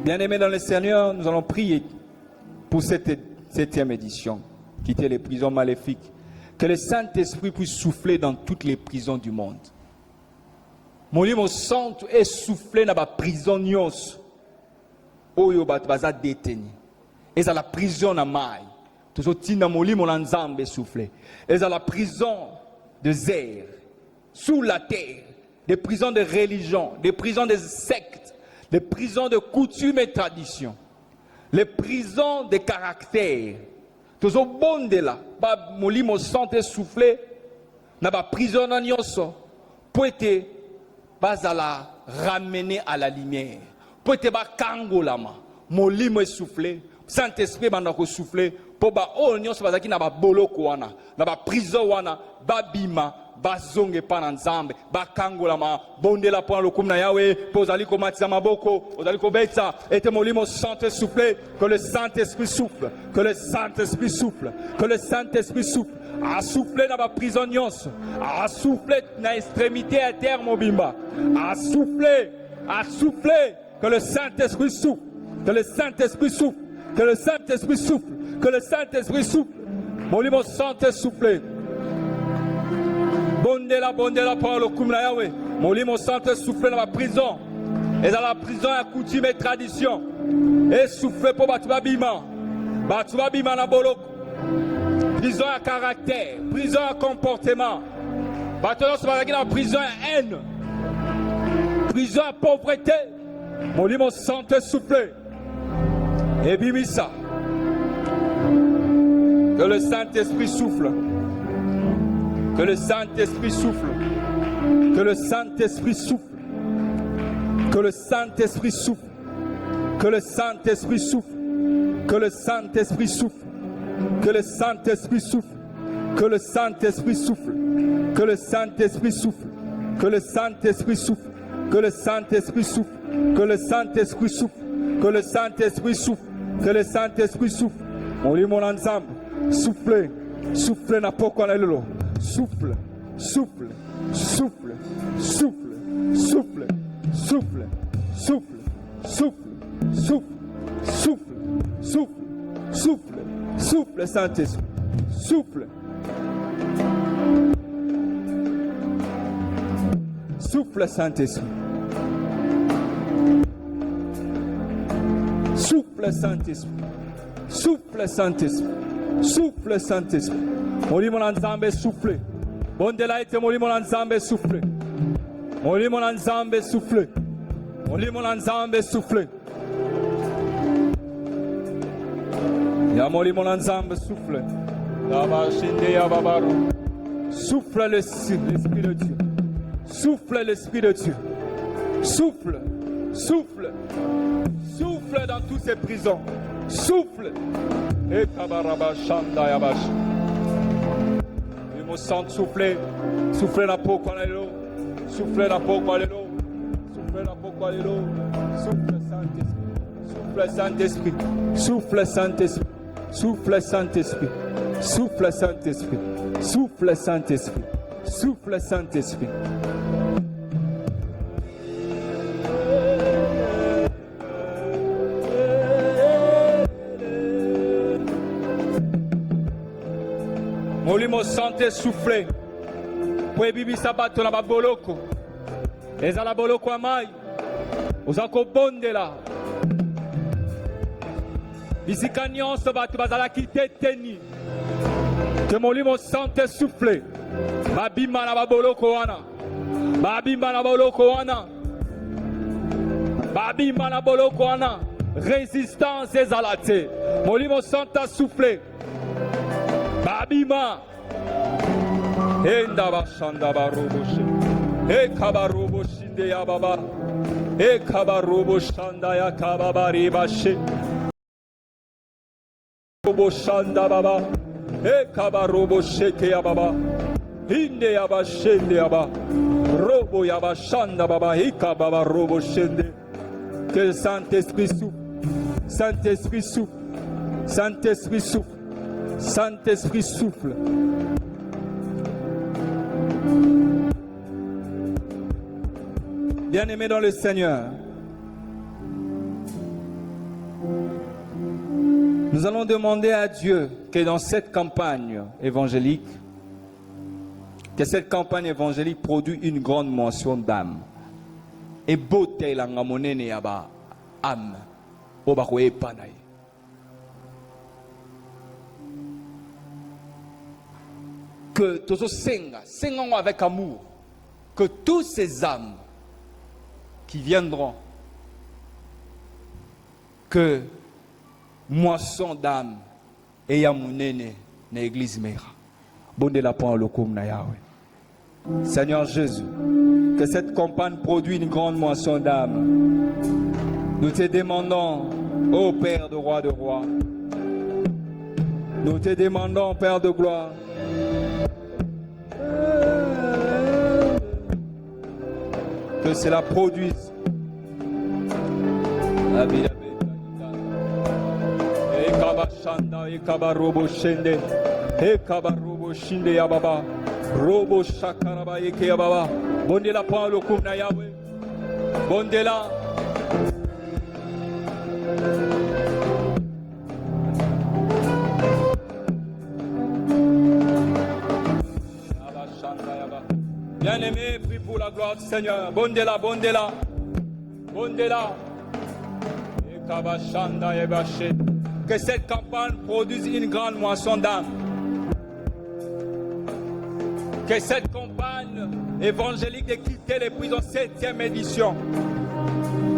Bien-aimés dans le Seigneur, nous allons prier pour cette 7e édition, quitter les prisons maléfiques. Que le Saint-Esprit puisse souffler dans toutes les prisons du monde. Molimo santo est soufflé dans la prison nyos. Oyo bat baza détenu. Et dans la prison na mai. Toujours tina molimo lanzambe soufflé. Et dans la prison de Zer, sous la terre, des prisons de religion, des prisons de sectes. Les prisons de coutumes et traditions, les prisons de caractère. Tous au bon de là, ba molimo santé soufflé, na ba prison nyonso, pour être bazala ramener à la lumière, pour être ba kangolama, molimo soufflé, Saint-Esprit bandako soufflé, pour ba o nyonso bazaki na ba boloko wana, na ba prison wana, ba bima. Bazonge pana nzambe bakangolama bondela pour le kumna yawe pozali komatiza maboko ozali kobetsa ete molimo santé souffle que le Saint-Esprit souffle que le Saint-Esprit souffle que le Saint-Esprit souffle a soufflé dans ma prison nyonso a soufflé na extrémité interne mobimba a soufflé que le Saint-Esprit souffle que le Saint-Esprit souffle que le Saint-Esprit souffle que le Saint-Esprit souffle molimo santé souffle. Bondela pour le kumna yawe. Molimo santé souffle dans la prison. Et dans la prison, il y a coutume et tradition. Et souffle pour Batuba Bima. Batuba Bima na boloko. Prison à caractère. Prison à comportement. Batuba Bima na prison à haine. Prison à pauvreté. Molimo santé souffle. Et bimisa. Que le Saint-Esprit souffle. Que le Saint-Esprit souffle. Que le Saint-Esprit souffle. Que le Saint-Esprit souffle. Que le Saint-Esprit souffle. Que le Saint-Esprit souffle. Que le Saint-Esprit souffle. Que le Saint-Esprit souffle. Que le Saint-Esprit souffle. Que le Saint-Esprit souffle. Que le Saint-Esprit souffle. Que le Saint-Esprit souffle. Que le Saint-Esprit souffle. Que le Saint-Esprit souffle. On lit mon ensemble. Souffle. Souffle na poko na lelo. Souffle, souffle, souffle, souffle, souffle, souffle, souffle, souffle, souffle, souffle, souffle, souffle, souffle, Saint-Esprit, souffle. Souffle, Saint-Esprit. Souffle, Saint-Esprit. Souffle, Saint-Esprit. Souffle, Saint-Esprit. Molimo nzambe souffle. Bondela ete molimo nzambe souffle. Molimo nzambe souffle. Molimo nzambe souffle. Ya molimo nzambe souffle. Daba shinde ya babaru. Souffle l'Esprit de Dieu. Souffle l'Esprit de Dieu. Souffle. Souffle. Souffle dans toutes ces prisons. Souffle. Et kabaraba shanda ya bash. Mon sang souffle, souffle la peau quand elle est l'eau, souffle la peau quand elle est l'eau, souffle la peau quand elle est l'eau, souffle Saint-Esprit, souffle Saint-Esprit, souffle Saint-Esprit, souffle Saint-Esprit, souffle Saint-Esprit, souffle Saint-Esprit, souffle Saint-Esprit. Molimo santé soufflé. Pour bibi sabato na baboloko. Ezala boloko amai. Ozako bondela. Bisika nyonso bato bazalaki teteni. Que molimo santé soufflé. Babima na baboloko wana. Babima na boloko wana. Babima na boloko wana. Résistance ezalate. Molimo santé soufflé. Babima Enda bashanda baroboshi. Eka baroboshi de ya baba. E kabarobo shanda ya kababari bashe. Robo shanda baba. E kabarobo sheke ya baba. Hinde ya ba shende ya ba. Robo ya ba shanda baba. Hika baba robo shende. Que le Saint-Esprit souffle. Saint-Esprit souffle. Saint-Esprit souffle. Saint-Esprit souffle. Bien-aimés dans le Seigneur, nous allons demander à Dieu que dans cette campagne évangélique, que cette campagne évangélique produise une grande mention d'âme. Et beauté la ngamonene yaba âme. Obakoe panay. Que tous singons avec amour, que tous ces âmes qui viendront, que moisson d'âme et yamunene na église mera. Bonde la parole au koum na Yahweh. Seigneur Jésus, que cette campagne produise une grande moisson d'âme. Nous te demandons, ô Père de roi de roi, nous te demandons, Père de gloire, que cela produise la vie de Ekabashanda, Ekabarobo Shende, Ekabarobo Shinde Yababa, Robo Shakaraba Eke Yababa, Bondela prend le coup na Yahweh, Bondela. Bien-aimé, prie pour la gloire du Seigneur. Bondela, Bondela, Bondela. Ekabashanda Yebaché. Que cette campagne produise une grande moisson d'âme. Que cette campagne évangélique de quitter les prisons 7e édition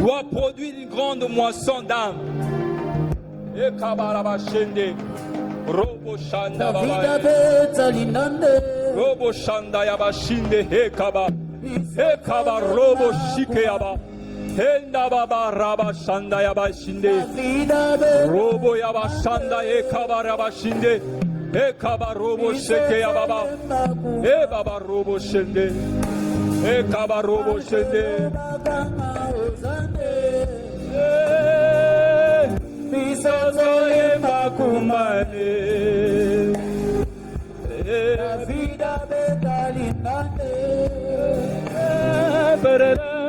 doit produire une grande moisson d'âme. Ekabarabashende. Robo Shanda Baba. Robo Shanda Yabashinde Hekaba. Hekaba Robo Shike Yaba. Henda Baba Raba Shanda Yabashinde. Robo Yabashanda Hekaba Rabashinde. Hekaba Robo Sheke Yababa. He Baba Robo Shende. Hekaba Robo Shende. Bisozo Yemakumane. La vida betalindane.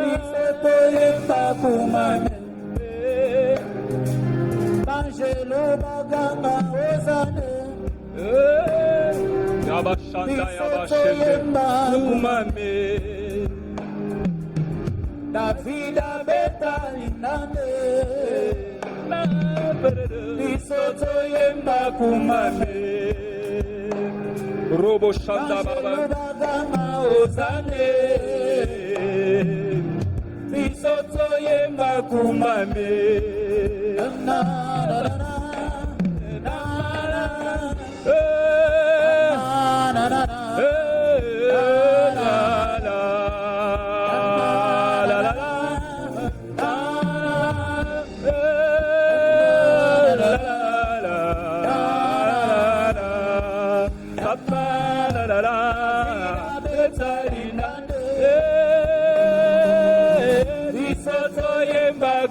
Bisozo Yemakumane. Angelo Bagama Ozane. Yabashanda Yabashende Kumame. La vida betalindane. Bisozo Yemba Kumame. Robo Shanda Baba Ozane. Bisozo Yemba Kumame. Na na na na na na.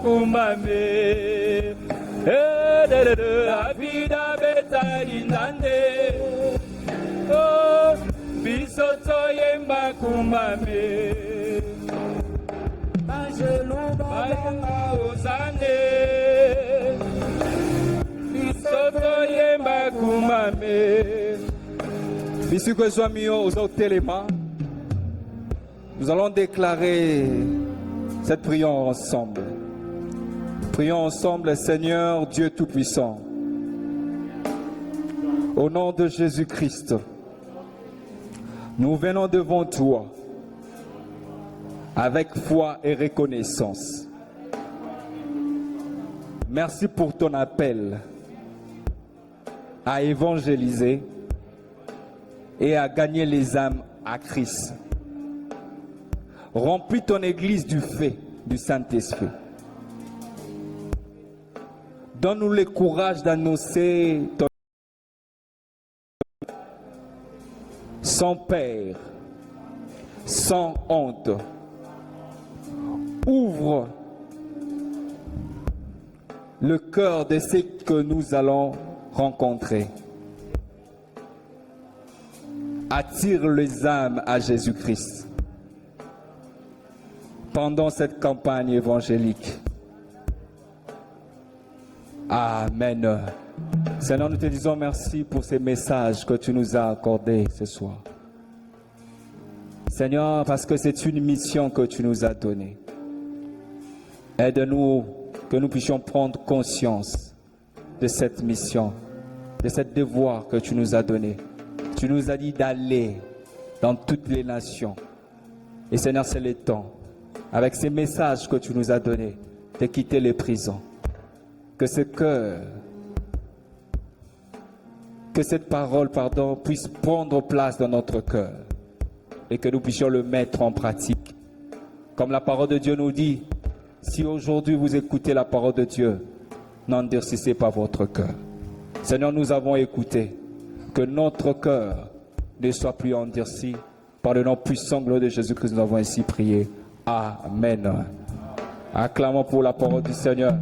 Kumame, la vida betalindande, oh, bisoto yemba kumame, angelo baba ozane, bisoto yemba kumame. Bisous que soit mis aux autres éléments, nous allons déclarer cette prière ensemble. Prions ensemble, Seigneur Dieu Tout-Puissant. Au nom de Jésus-Christ, nous venons devant toi avec foi et reconnaissance. Merci pour ton appel à évangéliser et à gagner les âmes à Christ. Remplis ton Église du fait du Saint-Esprit. Donne-nous le courage d'annoncer ton sans peur, sans honte. Ouvre le cœur de ceux que nous allons rencontrer. Attire les âmes à Jésus-Christ pendant cette campagne évangélique. Amen. Seigneur, nous te disons merci pour ces messages que tu nous as accordés ce soir. Seigneur, parce que c'est une mission que tu nous as donnée. Aide-nous que nous puissions prendre conscience de cette mission, de ce devoir que tu nous as donné. Tu nous as dit d'aller dans toutes les nations. Et Seigneur, c'est le temps, avec ces messages que tu nous as donnés, de quitter les prisons. Que ce cœur, que cette parole, puisse prendre place dans notre cœur et que nous puissions le mettre en pratique. Comme la parole de Dieu nous dit, si aujourd'hui vous écoutez la parole de Dieu, n'endurcissez pas votre cœur. Seigneur, nous avons écouté. Que notre cœur ne soit plus endurci. Par le nom puissant de Jésus-Christ, nous avons ainsi prié. Amen. Acclamons pour la parole du Seigneur.